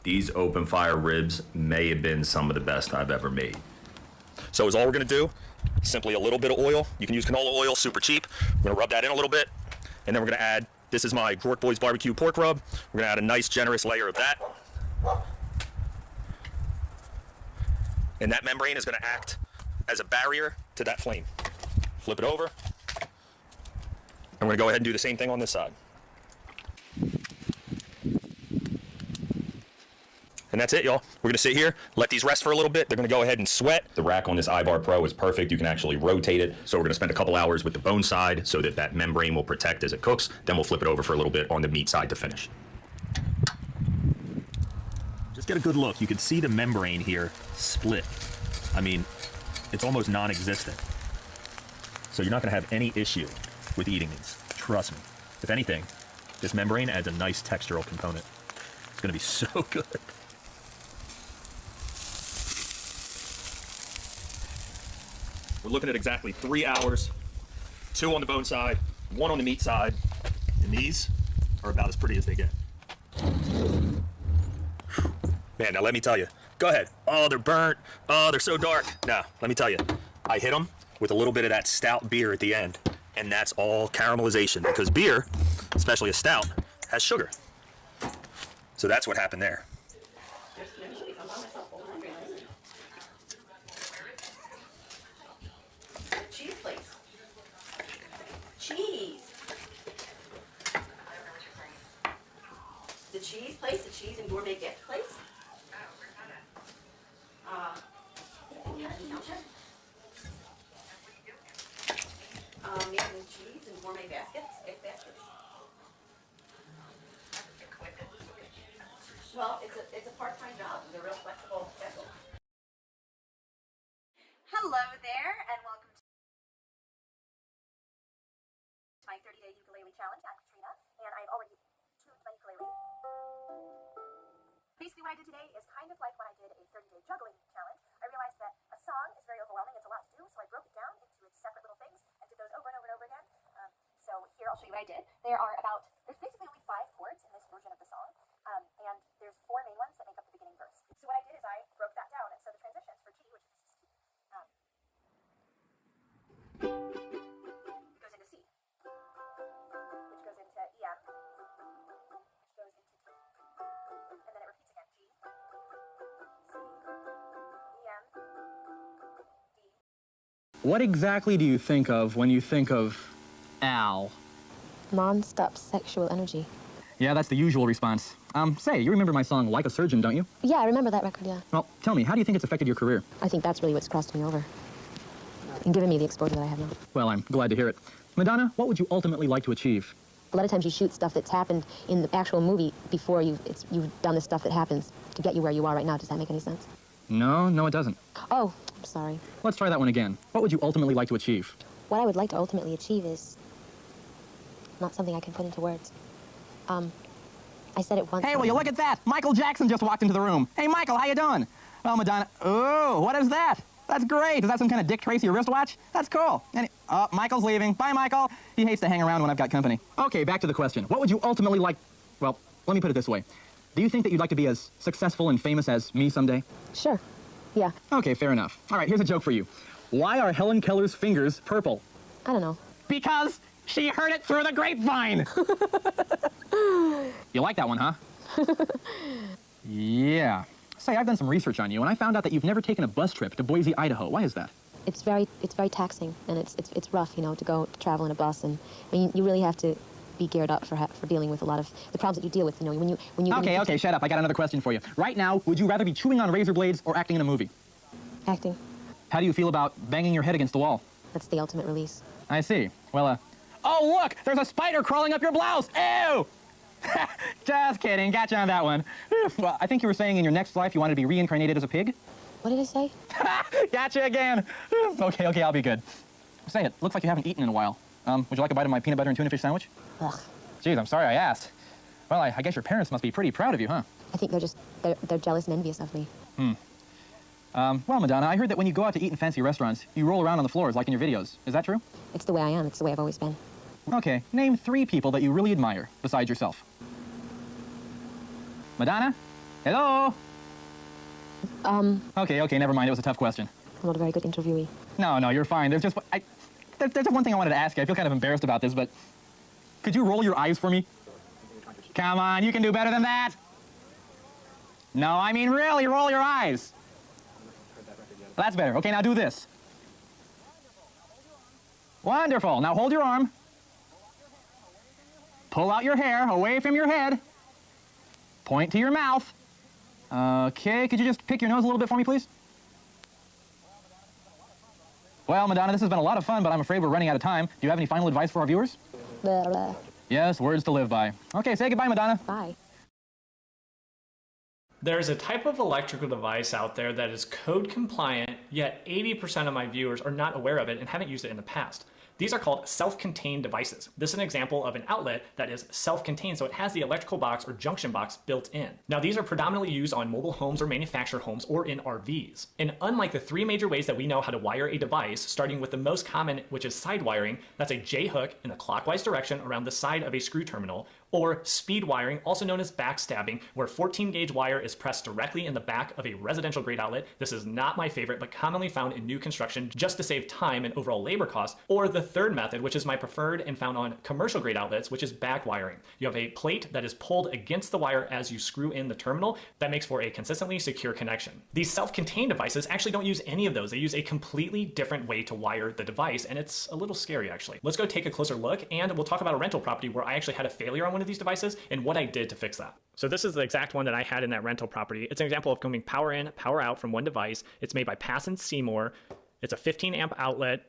These open fire ribs may have been some of the best I've ever made. So is all we're gonna do, simply a little bit of oil. You can use canola oil, super cheap. We're gonna rub that in a little bit, and then we're gonna add, this is my Rourke Boys Barbecue pork rub. We're gonna add a nice, generous layer of that. And that membrane is gonna act as a barrier to that flame. Flip it over. And we're gonna go ahead and do the same thing on this side. And that's it, y'all. We're gonna sit here, let these rest for a little bit. They're gonna go ahead and sweat. The rack on this iBar Pro is perfect. You can actually rotate it. So we're gonna spend a couple hours with the bone side so that membrane will protect as it cooks. Then we'll flip it over for a little bit on the meat side to finish. Just get a good look. You can see the membrane here split. I mean, it's almost non-existent. So you're not gonna have any issue with eating these. Trust me. If anything, this membrane adds a nice textural component. It's gonna be so good. We're looking at exactly 3 hours, 2 on the bone side, 1 on the meat side, and these are about as pretty as they get. Man, now let me tell you. Go ahead. Oh, they're burnt. Oh, they're so dark. Now, let me tell you. I hit them with a little bit of that stout beer at the end, and that's all caramelization, because beer, especially a stout, has sugar. So that's what happened there. Cheese, please. Cheese. The cheese place, the cheese and gourmet gift place. Meat and cheese and gourmet baskets, gift baskets. Well, it's a part-time job. It's a real flexible schedule. Hello there, and welcome to my 30-day ukulele challenge. I'm Katrina, and I've already tuned my ukulele. Basically, what I did today is kind of like when I did a 30-day juggling challenge. I realized that a song is very overwhelming. It's a lot to do, so I broke it down into its separate little things and did those over and over and over again. So here, I'll show you what I did. There's basically only 5 chords in this version of the song, and there's 4 main ones that make up the beginning verse. So what I did is I broke that down, and so the transitions for G, which is this key, goes into C, which goes into EM, which goes into D, and then it repeats again, G, C, EM, D. What exactly do you think of when you think of Al? Non-stop sexual energy. Yeah, that's the usual response. Say, you remember my song Like a Surgeon, don't you? Yeah, I remember that record, yeah. Well, tell me, how do you think it's affected your career? I think that's really what's crossed me over. And given me the exposure that I have now. Well, I'm glad to hear it. Madonna, what would you ultimately like to achieve? A lot of times you shoot stuff that's happened in the actual movie before you've done the stuff that happens to get you where you are right now. Does that make any sense? No, it doesn't. Oh, I'm sorry. Let's try that one again. What would you ultimately like to achieve? What I would like to ultimately achieve is not something I can put into words. I said it once. Hey, will you look at that? Michael Jackson just walked into the room. Hey, Michael, how you doing? Well, Madonna. Oh, what is that? That's great. Is that some kind of Dick Tracy wristwatch? That's cool. Michael's leaving. Bye, Michael. He hates to hang around when I've got company. Okay, back to the question. What would you ultimately like... Well, let me put it this way. Do you think that you'd like to be as successful and famous as me someday? Sure. Yeah. Okay, fair enough. All right, here's a joke for you. Why are Helen Keller's fingers purple? I don't know. Because she heard it through the grapevine. You like that one, huh? Yeah. Say, I've done some research on you, and I found out that you've never taken a bus trip to Boise, Idaho. Why is that? It's very taxing, and it's rough, you know, to travel in a bus, and you really have to be geared up for dealing with a lot of the problems that you deal with. You know, when you. Okay, shut up. I got another question for you. Right now, would you rather be chewing on razor blades or acting in a movie? Acting. How do you feel about banging your head against the wall? That's the ultimate release. I see. Well, oh look! There's a spider crawling up your blouse. Ew! Just kidding. Gotcha on that one. Well, I think you were saying in your next life you wanted to be reincarnated as a pig? What did I say? Gotcha again. Okay, I'll be good. Say it. Looks like you haven't eaten in a while. Would you like a bite of my peanut butter and tuna fish sandwich? Ugh. Jeez, I'm sorry I asked. Well, I guess your parents must be pretty proud of you, huh? I think they're jealous and envious of me. Well, Madonna, I heard that when you go out to eat in fancy restaurants, you roll around on the floors like in your videos. Is that true? It's the way I am. It's the way I've always been. Okay, name 3 people that you really admire besides yourself. Madonna? Hello? Okay, never mind. It was a tough question. I'm not a very good interviewee. No, you're fine. There's just one thing I wanted to ask you. I feel kind of embarrassed about this, but could you roll your eyes for me? Come on, you can do better than that. No, I mean really, roll your eyes. That's better. Okay, now do this. Wonderful. Now hold your arm. Pull out your hair away from your head. Point to your mouth. Okay, could you just pick your nose a little bit for me, please? Well, Madonna, this has been a lot of fun, but I'm afraid we're running out of time. Do you have any final advice for our viewers? Blah, blah. Yes, words to live by. Okay, say goodbye, Madonna. Bye. There's a type of electrical device out there that is code compliant, yet 80% of my viewers are not aware of it and haven't used it in the past. These are called self-contained devices. This is an example of an outlet that is self-contained, so it has the electrical box or junction box built in. Now, these are predominantly used on mobile homes or manufactured homes or in RVs. And unlike the 3 major ways that we know how to wire a device, starting with the most common, which is side wiring, that's a J-hook in the clockwise direction around the side of a screw terminal, or speed wiring, also known as backstabbing, where 14-gauge wire is pressed directly in the back of a residential grade outlet. This is not my favorite, but commonly found in new construction just to save time and overall labor costs. Or the third method, which is my preferred and found on commercial grade outlets, which is back wiring. You have a plate that is pulled against the wire as you screw in the terminal. That makes for a consistently secure connection. These self-contained devices actually don't use any of those. They use a completely different way to wire the device, and it's a little scary actually. Let's go take a closer look, and we'll talk about a rental property where I actually had a failure on one of these devices and what I did to fix that. So this is the exact one that I had in that rental property. It's an example of coming power in, power out from one device. It's made by Pass and Seymour. It's a 15 amp outlet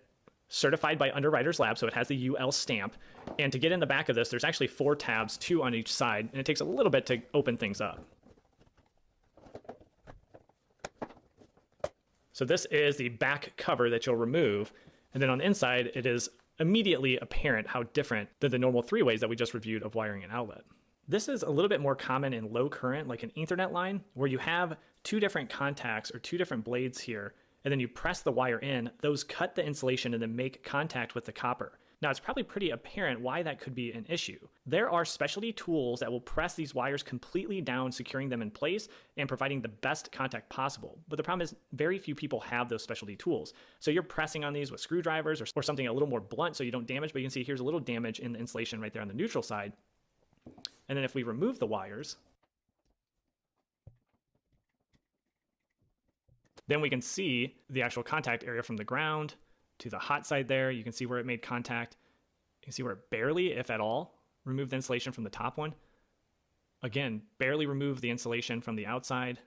certified by Underwriters Lab, so it has the UL stamp. And to get in the back of this, there's actually 4 tabs, 2 on each side, and it takes a little bit to open things up. So this is the back cover that you'll remove, and then on the inside, it is immediately apparent how different than the normal 3 ways that we just reviewed of wiring an outlet. This is a little bit more common in low current, like an Ethernet line, where you have 2 different contacts or 2 different blades here, and then you press the wire in, those cut the insulation and then make contact with the copper. Now, it's probably pretty apparent why that could be an issue. There are specialty tools that will press these wires completely down, securing them in place and providing the best contact possible. But the problem is very few people have those specialty tools. So you're pressing on these with screwdrivers or something a little more blunt so you don't damage, but you can see here's a little damage in the insulation right there on the neutral side. And then if we remove the wires, then we can see the actual contact area from the ground to the hot side there. You can see where it made contact. You can see where it barely, if at all, removed the insulation from the top one. Again, barely removed the insulation from the outside.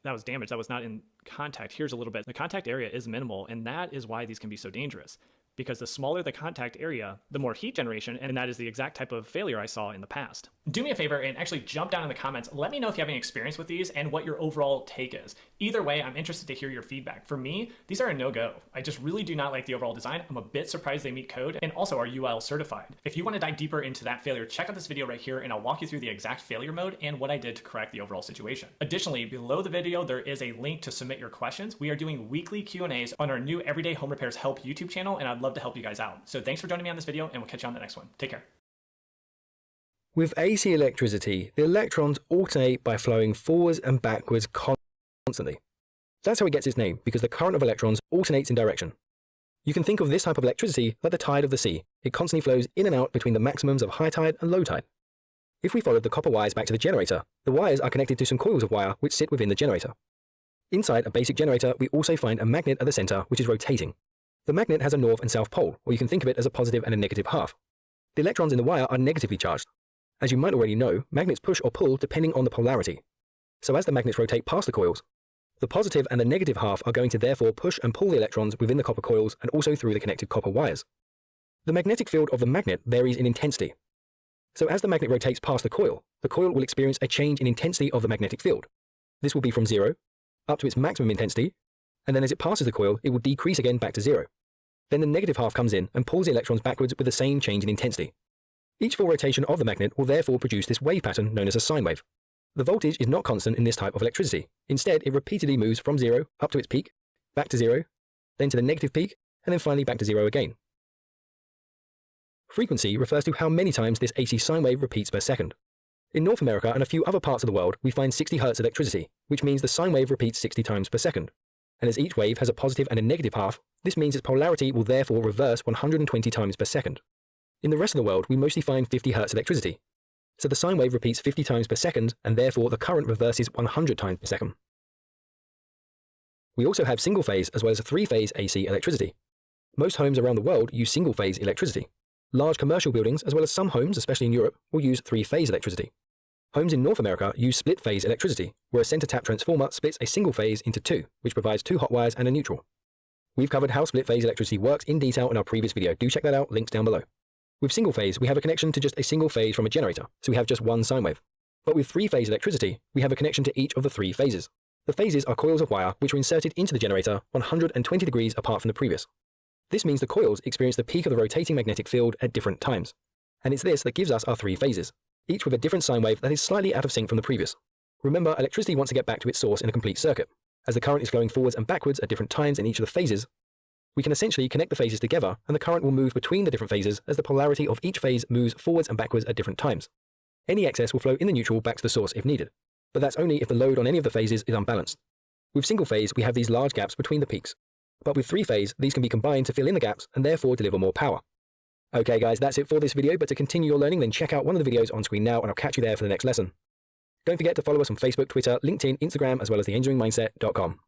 That was damaged. That was not in contact. Here's a little bit. The contact area is minimal, and that is why these can be so dangerous. Because the smaller the contact area, the more heat generation, and that is the exact type of failure I saw in the past. Do me a favor and actually jump down in the comments. Let me know if you have any experience with these and what your overall take is. Either way, I'm interested to hear your feedback. For me, these are a no-go. I just really do not like the overall design. I'm a bit surprised they meet code and also are UL certified. If you want to dive deeper into that failure, check out this video right here and I'll walk you through the exact failure mode and what I did to correct the overall situation. Additionally, below the video, there is a link to submit your questions. We are doing weekly Q&As on our new Everyday Home Repairs Help YouTube channel, and I'd love to help you guys out. So thanks for joining me on this video, and we'll catch you on the next one. Take care. With AC electricity, the electrons alternate by flowing forwards and backwards constantly. That's how it gets its name, because the current of electrons alternates in direction. You can think of this type of electricity like the tide of the sea. It constantly flows in and out between the maximums of high tide and low tide. If we followed the copper wires back to the generator, the wires are connected to some coils of wire which sit within the generator. Inside a basic generator, we also find a magnet at the center which is rotating. The magnet has a north and south pole, or you can think of it as a positive and a negative half. The electrons in the wire are negatively charged. As you might already know, magnets push or pull depending on the polarity. So as the magnets rotate past the coils, the positive and the negative half are going to therefore push and pull the electrons within the copper coils and also through the connected copper wires. The magnetic field of the magnet varies in intensity. So as the magnet rotates past the coil will experience a change in intensity of the magnetic field. This will be from 0 up to its maximum intensity, and then as it passes the coil, it will decrease again back to 0. Then the negative half comes in and pulls the electrons backwards with the same change in intensity. Each full rotation of the magnet will therefore produce this wave pattern known as a sine wave. The voltage is not constant in this type of electricity. Instead, it repeatedly moves from 0 up to its peak, back to 0, then to the negative peak, and then finally back to 0 again. Frequency refers to how many times this AC sine wave repeats per second. In North America and a few other parts of the world, we find 60 Hz electricity, which means the sine wave repeats 60 times per second. And as each wave has a positive and a negative half, this means its polarity will therefore reverse 120 times per second. In the rest of the world, we mostly find 50 Hz electricity. So the sine wave repeats 50 times per second, and therefore the current reverses 100 times per second. We also have single-phase as well as three-phase AC electricity. Most homes around the world use single-phase electricity. Large commercial buildings, as well as some homes, especially in Europe, will use three-phase electricity. Homes in North America use split-phase electricity, where a center tap transformer splits a single phase into two, which provides two hot wires and a neutral. We've covered how split-phase electricity works in detail in our previous video. Do check that out, links down below. With single phase, we have a connection to just a single phase from a generator, so we have just one sine wave. But with three-phase electricity, we have a connection to each of the three phases. The phases are coils of wire which are inserted into the generator 120 degrees apart from the previous. This means the coils experience the peak of the rotating magnetic field at different times. And it's this that gives us our three phases, each with a different sine wave that is slightly out of sync from the previous. Remember, electricity wants to get back to its source in a complete circuit. As the current is flowing forwards and backwards at different times in each of the phases, we can essentially connect the phases together and the current will move between the different phases as the polarity of each phase moves forwards and backwards at different times. Any excess will flow in the neutral back to the source if needed, but that's only if the load on any of the phases is unbalanced. With single phase, we have these large gaps between the peaks. But with three phase, these can be combined to fill in the gaps and therefore deliver more power. Okay guys, that's it for this video, but to continue your learning, then check out one of the videos on screen now and I'll catch you there for the next lesson. Don't forget to follow us on Facebook, Twitter, LinkedIn, Instagram, as well as theengineeringmindset.com.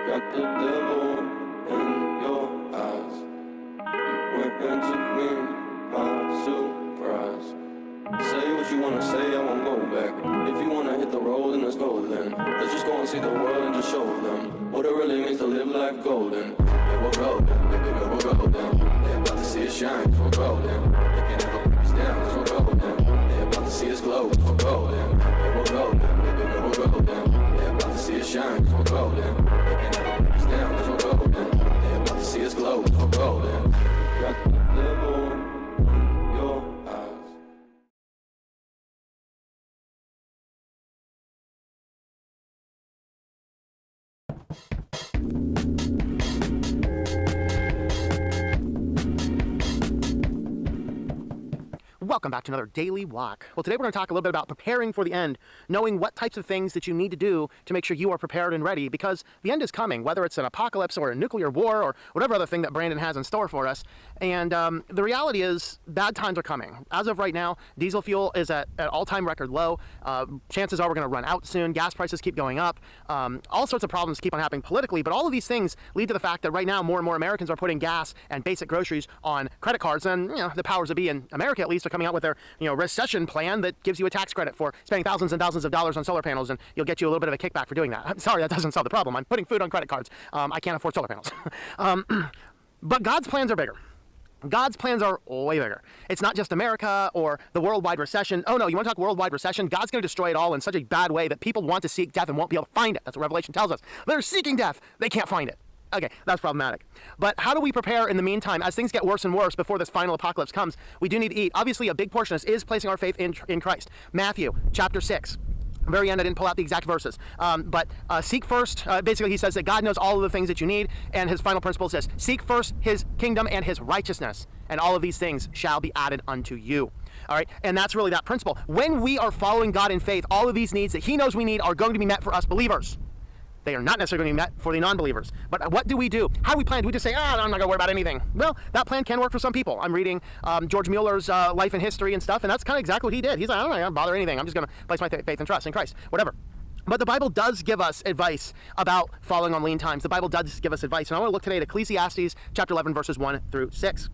Got the devil in your eyes. You went and took me by surprise. Say what you wanna say, I won't go back. If you wanna hit the road, then let's go then. Let's just go and see the world and just show them what it really means to live life golden. Yeah, we're golden, baby, yeah, we're golden. They're about to see us shine, 'cause we're golden. They can't ever break us down, 'cause we're golden. They're about to see us glow, 'cause we're golden. shine, cause we're golden. They can't ever put us down, cause we're golden. They about to see us glow, cause we're golden. Got the devil in your eyes. Welcome back to another Daily Walk. Well, today we're going to talk a little bit about preparing for the end, knowing what types of things that you need to do to make sure you are prepared and ready, because the end is coming, whether it's an apocalypse or a nuclear war or whatever other thing that Brandon has in store for us. And the reality is bad times are coming. As of right now, diesel fuel is at all-time record low. Chances are we're going to run out soon. Gas prices keep going up. All sorts of problems keep on happening politically, but all of these things lead to the fact that right now more and more Americans are putting gas and basic groceries on credit cards, and the powers that be in America at least are coming out with their recession plan that gives you a tax credit for spending thousands and thousands of dollars on solar panels, and you'll get you a little bit of a kickback for doing that. I'm sorry, that doesn't solve the problem. I'm putting food on credit cards. I can't afford solar panels. But God's plans are bigger. God's plans are way bigger. It's not just America or the worldwide recession. Oh no, you want to talk worldwide recession? God's going to destroy it all in such a bad way that people want to seek death and won't be able to find it. That's what Revelation tells us. They're seeking death. They can't find it. Okay, that's problematic. But how do we prepare in the meantime as things get worse and worse before this final apocalypse comes? We do need to eat. Obviously, a big portion of this is placing our faith in Christ. Matthew chapter 6. Very end, I didn't pull out the exact verses. But seek first, basically he says that God knows all of the things that you need, and his final principle says, seek first his kingdom and his righteousness, and all of these things shall be added unto you. All right, and that's really that principle. When we are following God in faith, all of these needs that he knows we need are going to be met for us believers. They are not necessarily going to be met for the non-believers. But what do we do? How do we plan? Do we just say, I'm not going to worry about anything? Well, that plan can work for some people. I'm reading George Mueller's Life and History and stuff, and that's kind of exactly what he did. He's like, I'm not going to bother anything. I'm just going to place my faith and trust in Christ, whatever. But the Bible does give us advice about following on lean times. The Bible does give us advice. And I want to look today at Ecclesiastes chapter 11, verses 1 through 6.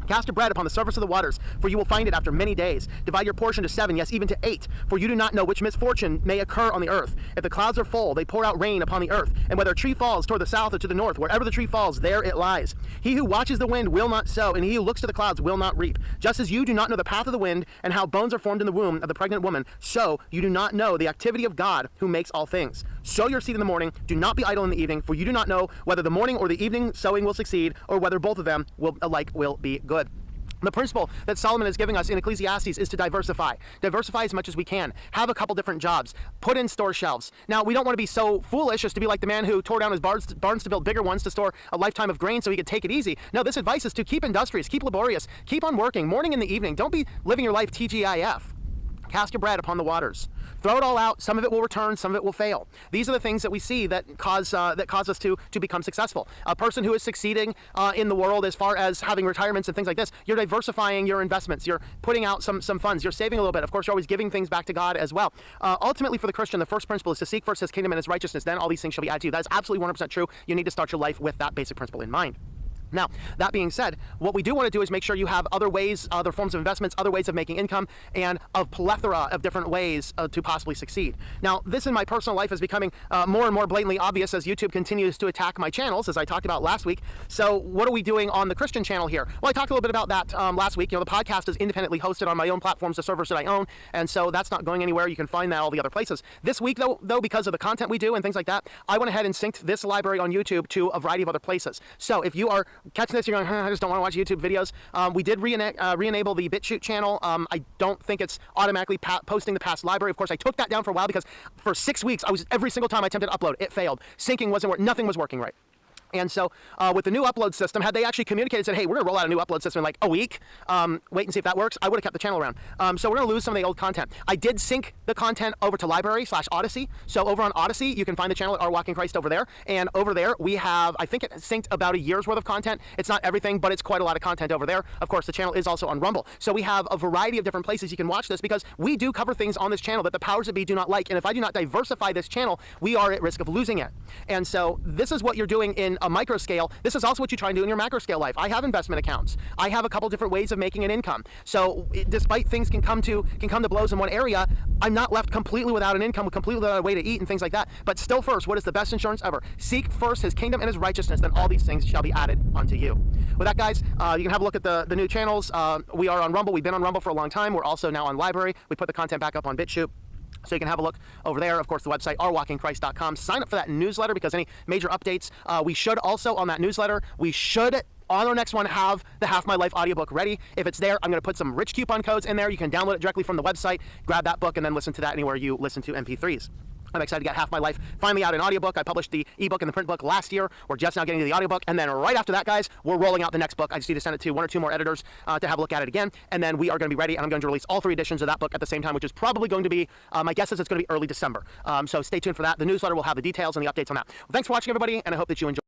Cast your bread upon the surface of the waters, for you will find it after many days. Divide your portion to 7, yes, even to 8, for you do not know which misfortune may occur on the earth. If the clouds are full, they pour out rain upon the earth, and whether a tree falls toward the south or to the north, wherever the tree falls, there it lies. He who watches the wind will not sow, and he who looks to the clouds will not reap. Just as you do not know the path of the wind, and how bones are formed in the womb of the pregnant woman, so you do not know the activity of God who makes all things. Sow your seed in the morning, do not be idle in the evening, for you do not know whether the morning or the evening sowing will succeed, or whether both of them alike will be good. The principle that Solomon is giving us in Ecclesiastes is to diversify. Diversify as much as we can. Have a couple different jobs. Put in store shelves. Now, we don't want to be so foolish as to be like the man who tore down his barns to build bigger ones to store a lifetime of grain so he could take it easy. No, this advice is to keep industrious, keep laborious, keep on working, morning and the evening. Don't be living your life TGIF. Cast your bread upon the waters. Throw it all out. Some of it will return, some of it will fail. These are the things that we see that cause us to become successful. A person who is succeeding in the world as far as having retirements and things like this, you're diversifying your investments. You're putting out some funds. You're saving a little bit. Of course, you're always giving things back to God as well. Ultimately, for the Christian, the first principle is to seek first his kingdom and his righteousness. Then all these things shall be added to you. That is absolutely 100% true. You need to start your life with that basic principle in mind. Now, that being said, what we do want to do is make sure you have other ways, other forms of investments, other ways of making income, and a plethora of different ways to possibly succeed. Now, this in my personal life is becoming more and more blatantly obvious as YouTube continues to attack my channels, as I talked about last week. So what are we doing on the Christian channel here? Well, I talked a little bit about that last week. The podcast is independently hosted on my own platforms, the servers that I own, and so that's not going anywhere. You can find that all the other places. This week, though, because of the content we do and things like that, I went ahead and synced this library on YouTube to a variety of other places. So if you are catching this, you're going, I just don't want to watch YouTube videos. We did re-enable the BitChute channel. I don't think it's automatically posting the past library. Of course, I took that down for a while because for 6 weeks, every single time I attempted to upload, it failed. Syncing wasn't working. Nothing was working right. And so with the new upload system, had they actually communicated and said, hey, we're going to roll out a new upload system in like a week, wait and see if that works, I would have kept the channel around. So we're going to lose some of the old content. I did sync the content over to library/Odyssey. So over on Odyssey, you can find the channel at Our Walking Christ over there. And over there, we have, I think it synced about a year's worth of content. It's not everything, but it's quite a lot of content over there. Of course, the channel is also on Rumble. So we have a variety of different places you can watch this because we do cover things on this channel that the powers that be do not like. And if I do not diversify this channel, we are at risk of losing it. And so this is what you're doing in a micro scale. This is also what you try and do in your macro scale life. I have investment accounts. I have a couple different ways of making an income. So despite things can come to blows in one area, I'm not left completely without an income, completely without a way to eat and things like that. But still first, what is the best insurance ever? Seek first his kingdom and his righteousness, then all these things shall be added unto you. With that, guys, you can have a look at the new channels. We are on Rumble. We've been on Rumble for a long time. We're also now on Library. We put the content back up on BitChute. So you can have a look over there. Of course, the website, ourwalkinchrist.com. Sign up for that newsletter because any major updates, we should also on that newsletter, on our next one have the Half My Life audiobook ready. If it's there, I'm going to put some rich coupon codes in there. You can download it directly from the website, grab that book, and then listen to that anywhere you listen to MP3s. I'm excited to get Half My Life finally out in audiobook. I published the ebook and the print book last year. We're just now getting to the audiobook. And then right after that, guys, we're rolling out the next book. I just need to send it to one or two more editors to have a look at it again. And then we are going to be ready, and I'm going to release all 3 editions of that book at the same time, which is probably going to be, my guess is it's going to be early December. So stay tuned for that. The newsletter will have the details and the updates on that. Well, thanks for watching, everybody, and I hope that you enjoy.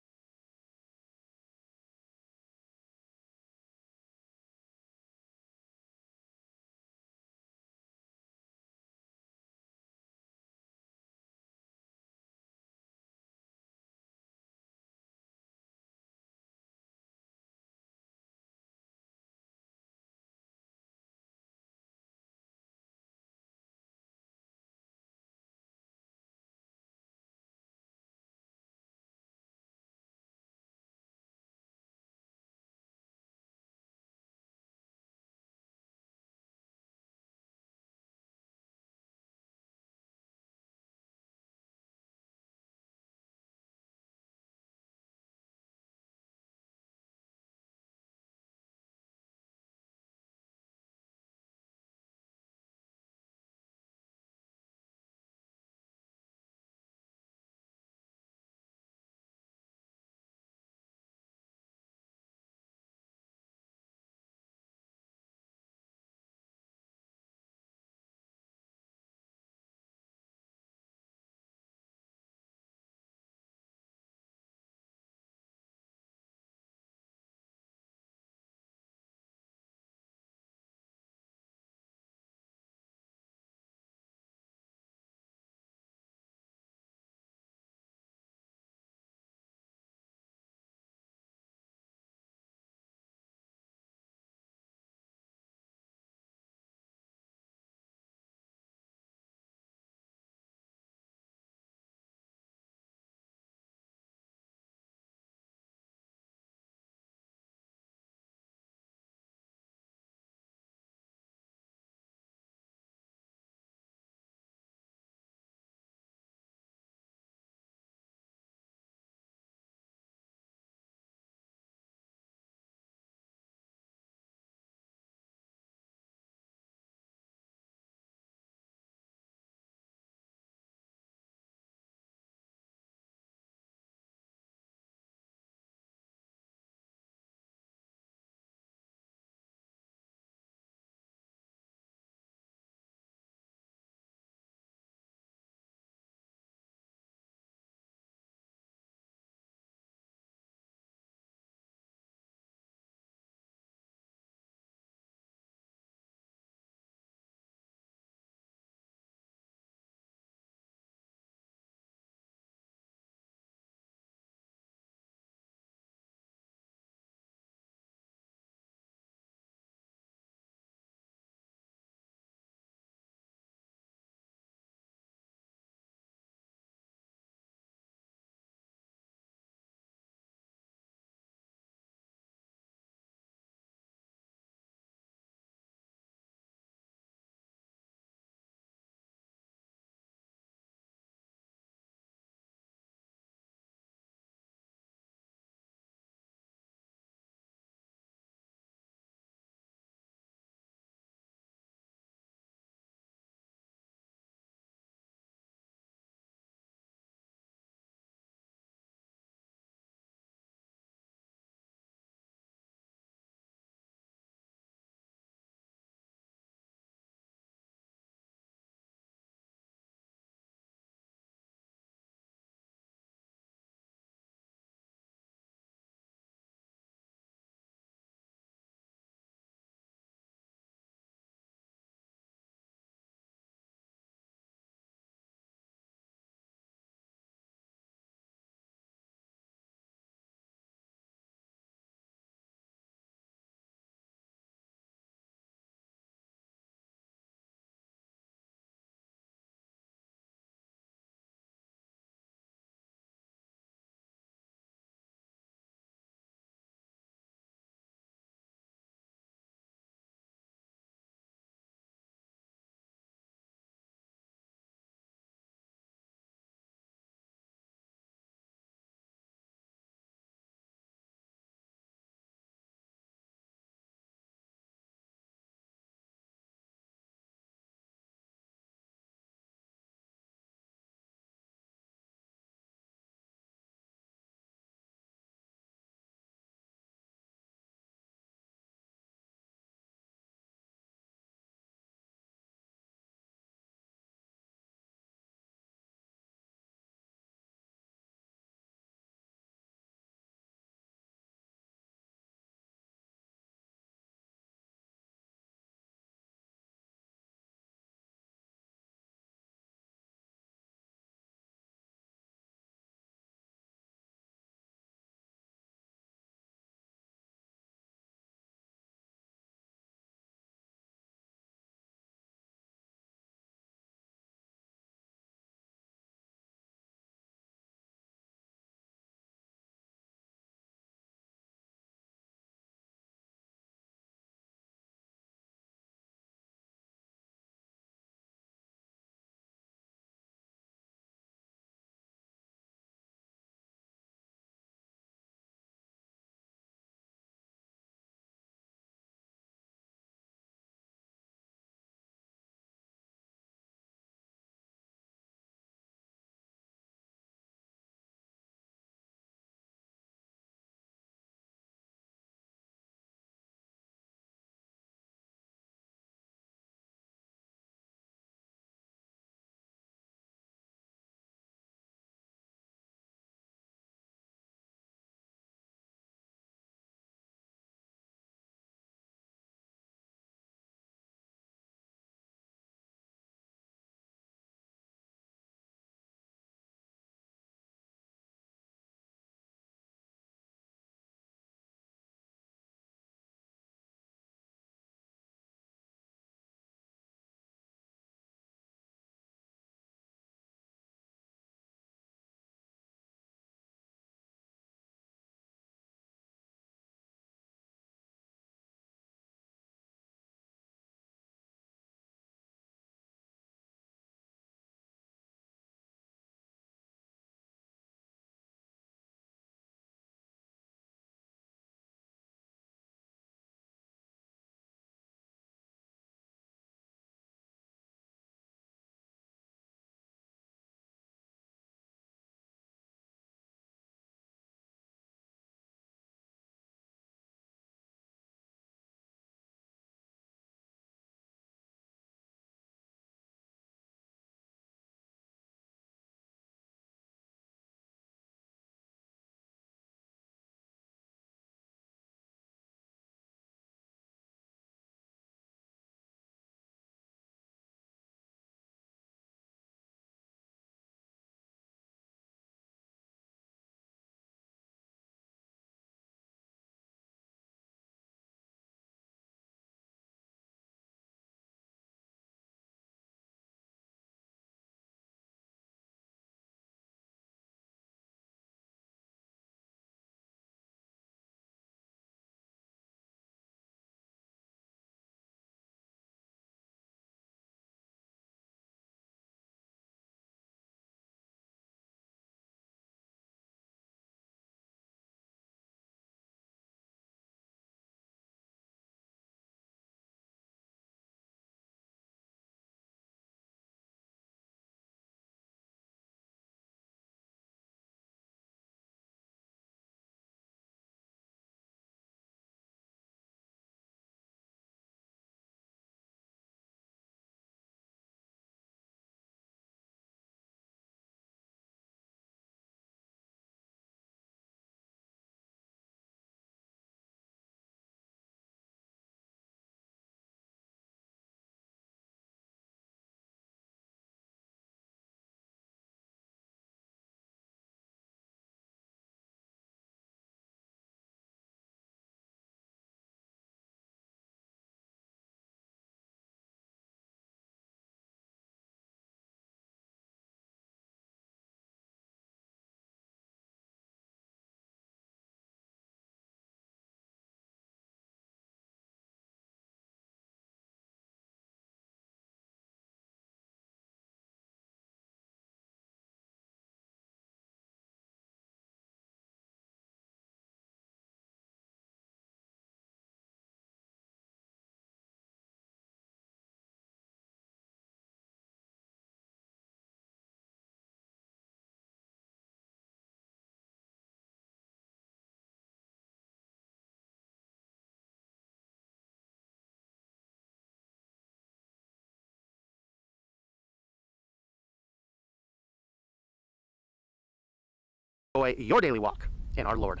Enjoy your daily walk in our Lord.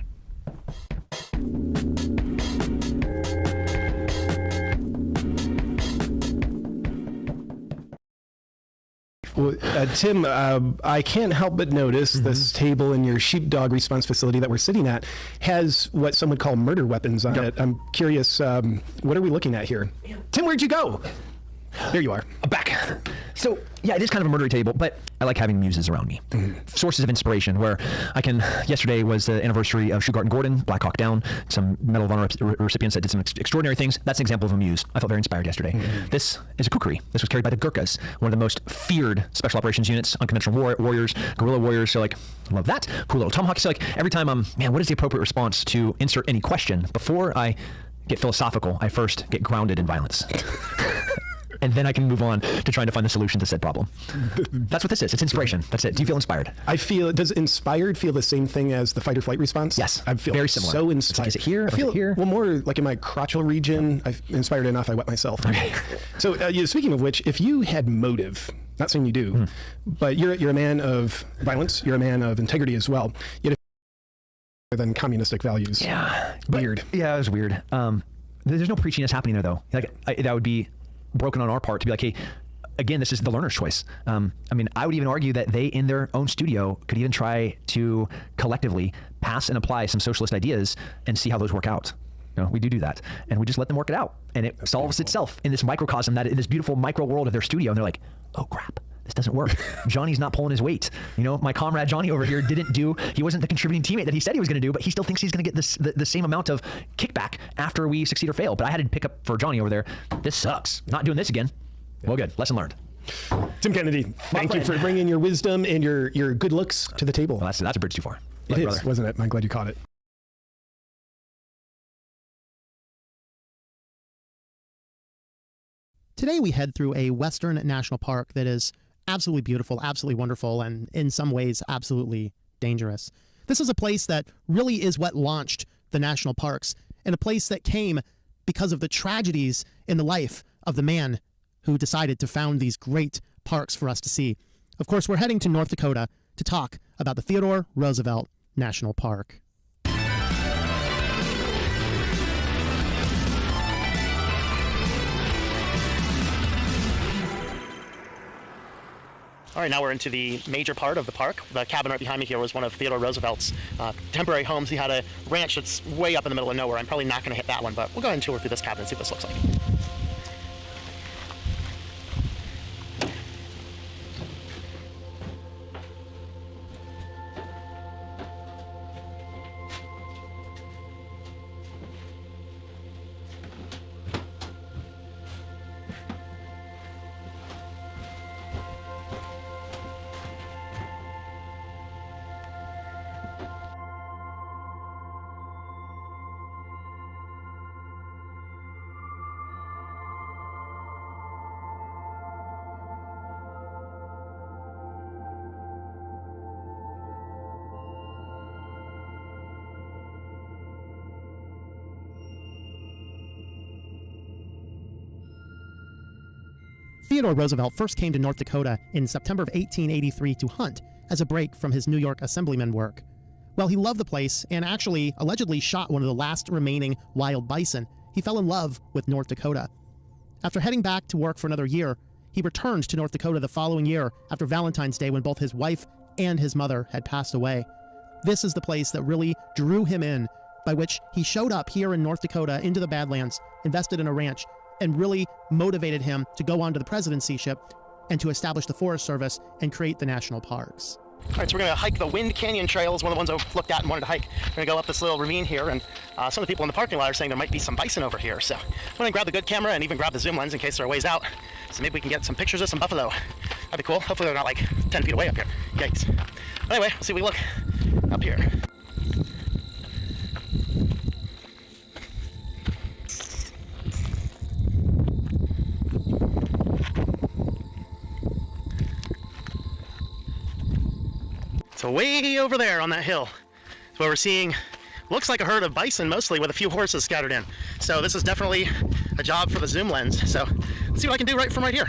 Well, Tim, I can't help but notice this table in your sheepdog response facility that we're sitting at has what some would call murder weapons on it. I'm curious, what are we looking at here? Tim, where'd you go? There you are. I'm back. So, yeah, it is kind of a murdery table, but I like having muses around me. Sources of inspiration where I can, yesterday was the anniversary of Shugart and Gordon, Black Hawk Down, some Medal of Honor recipients that did some extraordinary things. That's an example of a muse. I felt very inspired yesterday. This is a kukri. This was carried by the Gurkhas, one of the most feared special operations units, unconventional warriors, guerrilla warriors. So, like, I love that. Cool little tomahawk. So, like, every time man, what is the appropriate response to insert any question? Before I get philosophical, I first get grounded in violence. And then I can move on to trying to find the solution to said problem. That's what this is. It's inspiration. That's it. Do you feel inspired? Does inspired feel the same thing as the fight or flight response? Yes. I feel very similar. So inspired. Is it here? I feel here? Well, more like in my crotchal region. I'm inspired enough. I wet myself. Okay. So speaking of which, if you had motive, not saying you do, but you're a man of violence. You're a man of integrity as well. Yet than communistic values. Yeah. Weird. Yeah, it was weird. There's no preachiness happening there though. Like that would be broken on our part to be like, hey, again, this is the learner's choice. I mean, I would even argue that they, in their own studio, could even try to collectively pass and apply some socialist ideas and see how those work out. You know, we do that, and we just let them work it out, and it solves itself in this microcosm, in this beautiful micro world of their studio. And they're like, oh crap, this doesn't work. Johnny's not pulling his weight. You know, my comrade Johnny over here he wasn't the contributing teammate that he said he was going to do, but he still thinks he's going to get the same amount of kickback after we succeed or fail. But I had to pick up for Johnny over there. This sucks. Not doing this again. Well, good. Lesson learned. Tim Kennedy, thank you for bringing your wisdom and your good looks to the table. Well, that's a bridge too far. It is, wasn't it? I'm glad you caught it. Today we head through a Western national park that is absolutely beautiful, absolutely wonderful, and in some ways absolutely dangerous. This is a place that really is what launched the national parks, and a place that came because of the tragedies in the life of the man who decided to found these great parks for us to see. Of course, we're heading to North Dakota to talk about the Theodore Roosevelt National Park. All right, now we're into the major part of the park. The cabin right behind me here was one of Theodore Roosevelt's temporary homes. He had a ranch that's way up in the middle of nowhere. I'm probably not going to hit that one, but we'll go ahead and tour through this cabin and see what this looks like. Theodore Roosevelt first came to North Dakota in September of 1883 to hunt as a break from his New York assemblyman work. Well, he loved the place and actually allegedly shot one of the last remaining wild bison. He fell in love with North Dakota. After heading back to work for another year, he returned to North Dakota the following year after Valentine's Day when both his wife and his mother had passed away. This is the place that really drew him in, by which he showed up here in North Dakota into the Badlands, invested in a ranch, and really motivated him to go on to the presidency ship and to establish the Forest Service and create the national parks. All right, so we're going to hike the Wind Canyon Trail. It's one of the ones I've looked at and wanted to hike. We're going to go up this little ravine here, and some of the people in the parking lot are saying there might be some bison over here. So I'm going to grab the good camera and even grab the zoom lens in case they're a ways out. So maybe we can get some pictures of some buffalo. That'd be cool. Hopefully they're not like 10 feet away up here. Yikes. Anyway, let's see if we look up here. So way over there on that hill is where we're seeing, looks like a herd of bison mostly with a few horses scattered in. So this is definitely a job for the zoom lens. So let's see what I can do right from right here.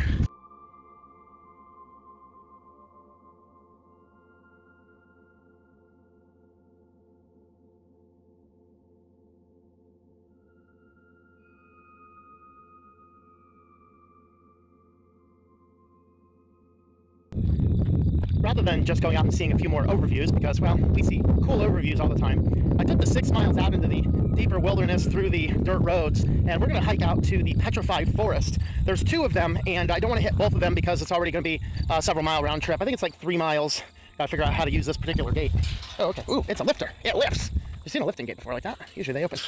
rather than just going out and seeing a few more overviews, because, well, we see cool overviews all the time, I took the 6 miles out into the deeper wilderness through the dirt roads, and we're going to hike out to the petrified forest. There's 2 of them, and I don't want to hit both of them because it's already going to be a several mile round trip. I think it's like 3 miles. Got to figure out how to use this particular gate. Oh, okay. Ooh, it's a lifter. It lifts. I've seen a lifting gate before like that. Usually they open.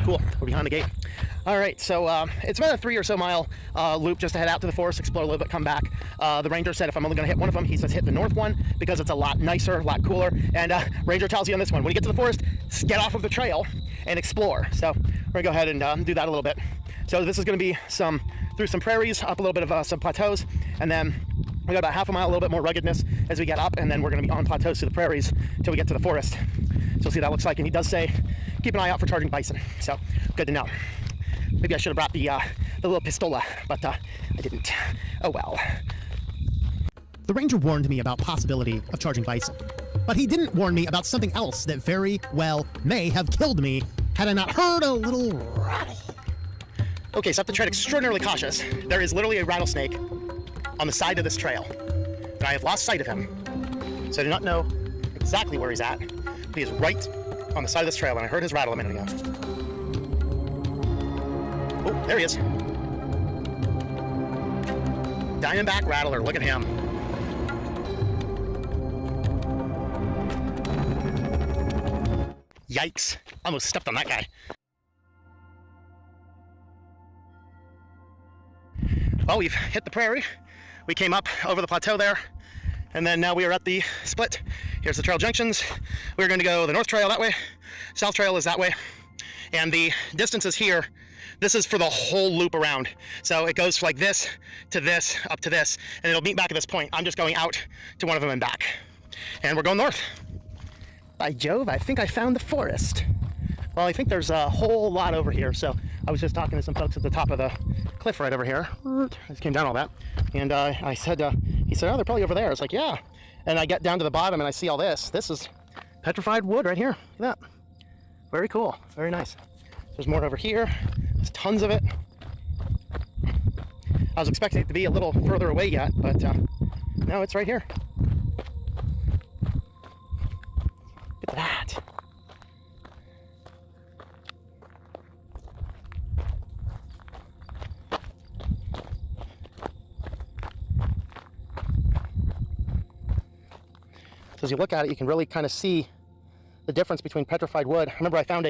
Cool. We're behind the gate. All right, so it's about a 3 or so mile loop just to head out to the forest, explore a little bit, come back. The ranger said if I'm only going to hit one of them, he says hit the north one because it's a lot nicer, a lot cooler. And ranger tells you on this one, when you get to the forest, get off of the trail and explore. So we're going to go ahead and do that a little bit. So this is going to be through some prairies, up a little bit of some plateaus, and then we got about half a mile, a little bit more ruggedness as we get up, and then we're going to be on plateaus to the prairies until we get to the forest. So we'll see what that looks like. And he does say, keep an eye out for charging bison. So good to know. Maybe I should have brought the little pistola, but I didn't. Oh well. The ranger warned me about possibility of charging bison, but he didn't warn me about something else that very well may have killed me had I not heard a little rattle. Okay, so I have to tread extraordinarily cautious. There is literally a rattlesnake on the side of this trail, and I have lost sight of him. So I do not know exactly where he's at, but he is right on the side of this trail, and I heard his rattle a minute ago. Oh, there he is. Diamondback rattler, look at him. Yikes, almost stepped on that guy. Well, we've hit the prairie. We came up over the plateau there, and then now we are at the split. Here's the trail junctions. We're going to go the north trail that way, south trail is that way, and the distances here, this is for the whole loop around. So it goes like this, up to this, and it'll meet back at this point. I'm just going out to one of them and back. And we're going north. By Jove, I think I found the forest. Well, I think there's a whole lot over here. So I was just talking to some folks at the top of the cliff right over here. I just came down all that. And I said, he said, oh, they're probably over there. It's like, yeah. And I get down to the bottom and I see all this. This is petrified wood right here. Look at that. Very cool. Very nice. There's more over here. There's tons of it. I was expecting it to be a little further away yet, but no, it's right here. Look at that. So as you look at it, you can really kind of see the difference between petrified wood. I remember I found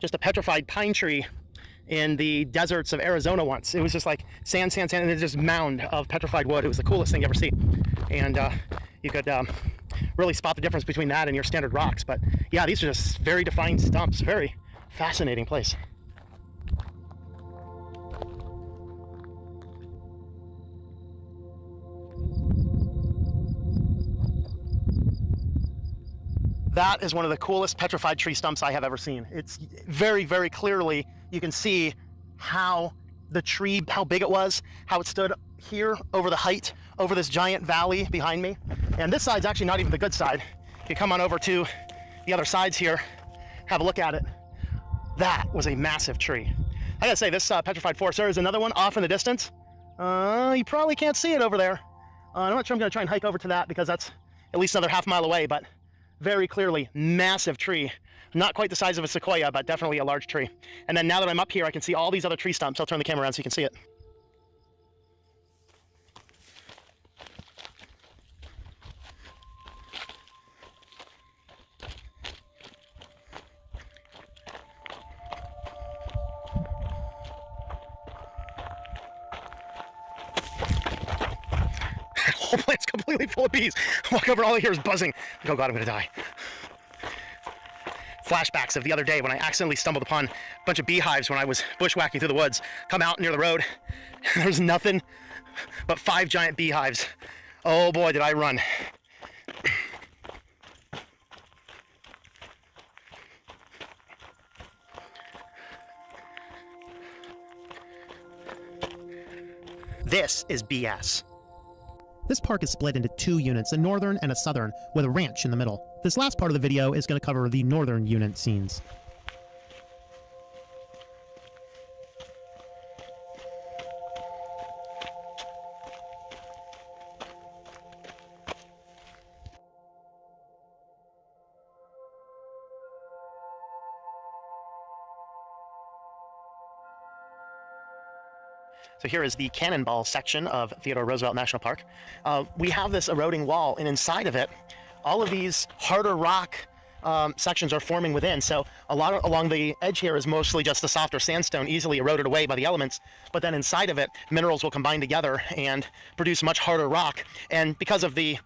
just a petrified pine tree in the deserts of Arizona once. It was just like sand, and it's just mound of petrified wood. It was the coolest thing you ever see. And you could really spot the difference between that and your standard rocks. But yeah, these are just very defined stumps. Very fascinating place. That is one of the coolest petrified tree stumps I have ever seen. It's very, very clearly, you can see how the tree, how big it was, how it stood here over the height, over this giant valley behind me. And this side's actually not even the good side. You come on over to the other sides here, have a look at it. That was a massive tree. I gotta say, this petrified forest, there is another one off in the distance. You probably can't see it over there. I'm not sure I'm gonna try and hike over to that because that's at least another half mile away, but very clearly, massive tree. Not quite the size of a sequoia, but definitely a large tree. And then now that I'm up here, I can see all these other tree stumps. I'll turn the camera around so you can see it. The whole plant's completely full of bees. I walk over, all I hear is buzzing. Like, oh God, I'm gonna die. Flashbacks of the other day when I accidentally stumbled upon a bunch of beehives when I was bushwhacking through the woods. Come out near the road, there's nothing but 5 giant beehives. Oh boy, did I run. This is BS. This park is split into 2 units, a northern and a southern, with a ranch in the middle. This last part of the video is going to cover the northern unit scenes. So here is the Cannonball section of Theodore Roosevelt National Park. We have this eroding wall, and inside of it, all of these harder rock sections are forming within. So a lot along the edge here is mostly just the softer sandstone, easily eroded away by the elements. But then inside of it, minerals will combine together and produce much harder rock. And because of the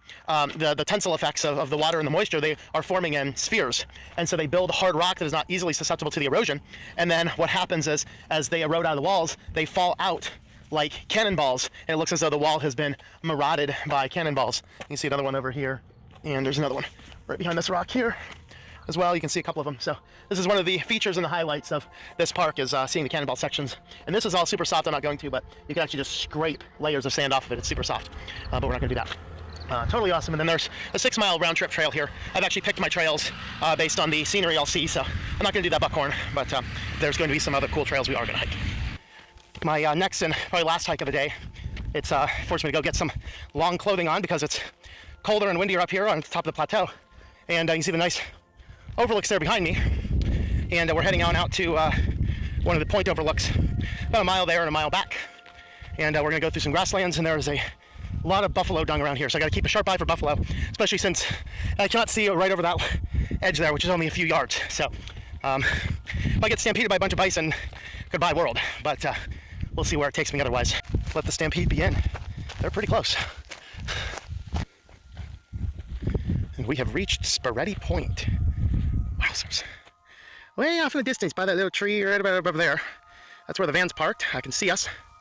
tensile effects of the water and the moisture, they are forming in spheres. And so they build hard rock that is not easily susceptible to the erosion. And then what happens is, as they erode out of the walls, they fall out like cannonballs, and it looks as though the wall has been marauded by cannonballs. You can see another one over here, and there's another one right behind this rock here as well. You can see a couple of them. So this is one of the features and the highlights of this park, is seeing the cannonball sections. And this is all super soft. I'm not going to, but you can actually just scrape layers of sand off of it. It's super soft, but we're not going to do that. Totally awesome. And then there's a 6-mile round trip trail here. I've actually picked my trails based on the scenery I'll see, so I'm not going to do that buckhorn, but there's going to be some other cool trails we are going to hike. My next and probably last hike of the day, it's forced me to go get some long clothing on because it's colder and windier up here on the top of the plateau. And you can see the nice overlooks there behind me. And we're heading on out to one of the point overlooks, about a mile there and a mile back. And we're going to go through some grasslands, and there is a lot of buffalo dung around here. So I got to keep a sharp eye for buffalo, especially since I cannot see right over that edge there, which is only a few yards. So if I get stampeded by a bunch of bison, goodbye world. But we'll see where it takes me otherwise. Let the stampede begin. They're pretty close. And we have reached Sporetti Point. Wowzers. Way off in the distance by that little tree right about above there. That's where the van's parked. I can see us.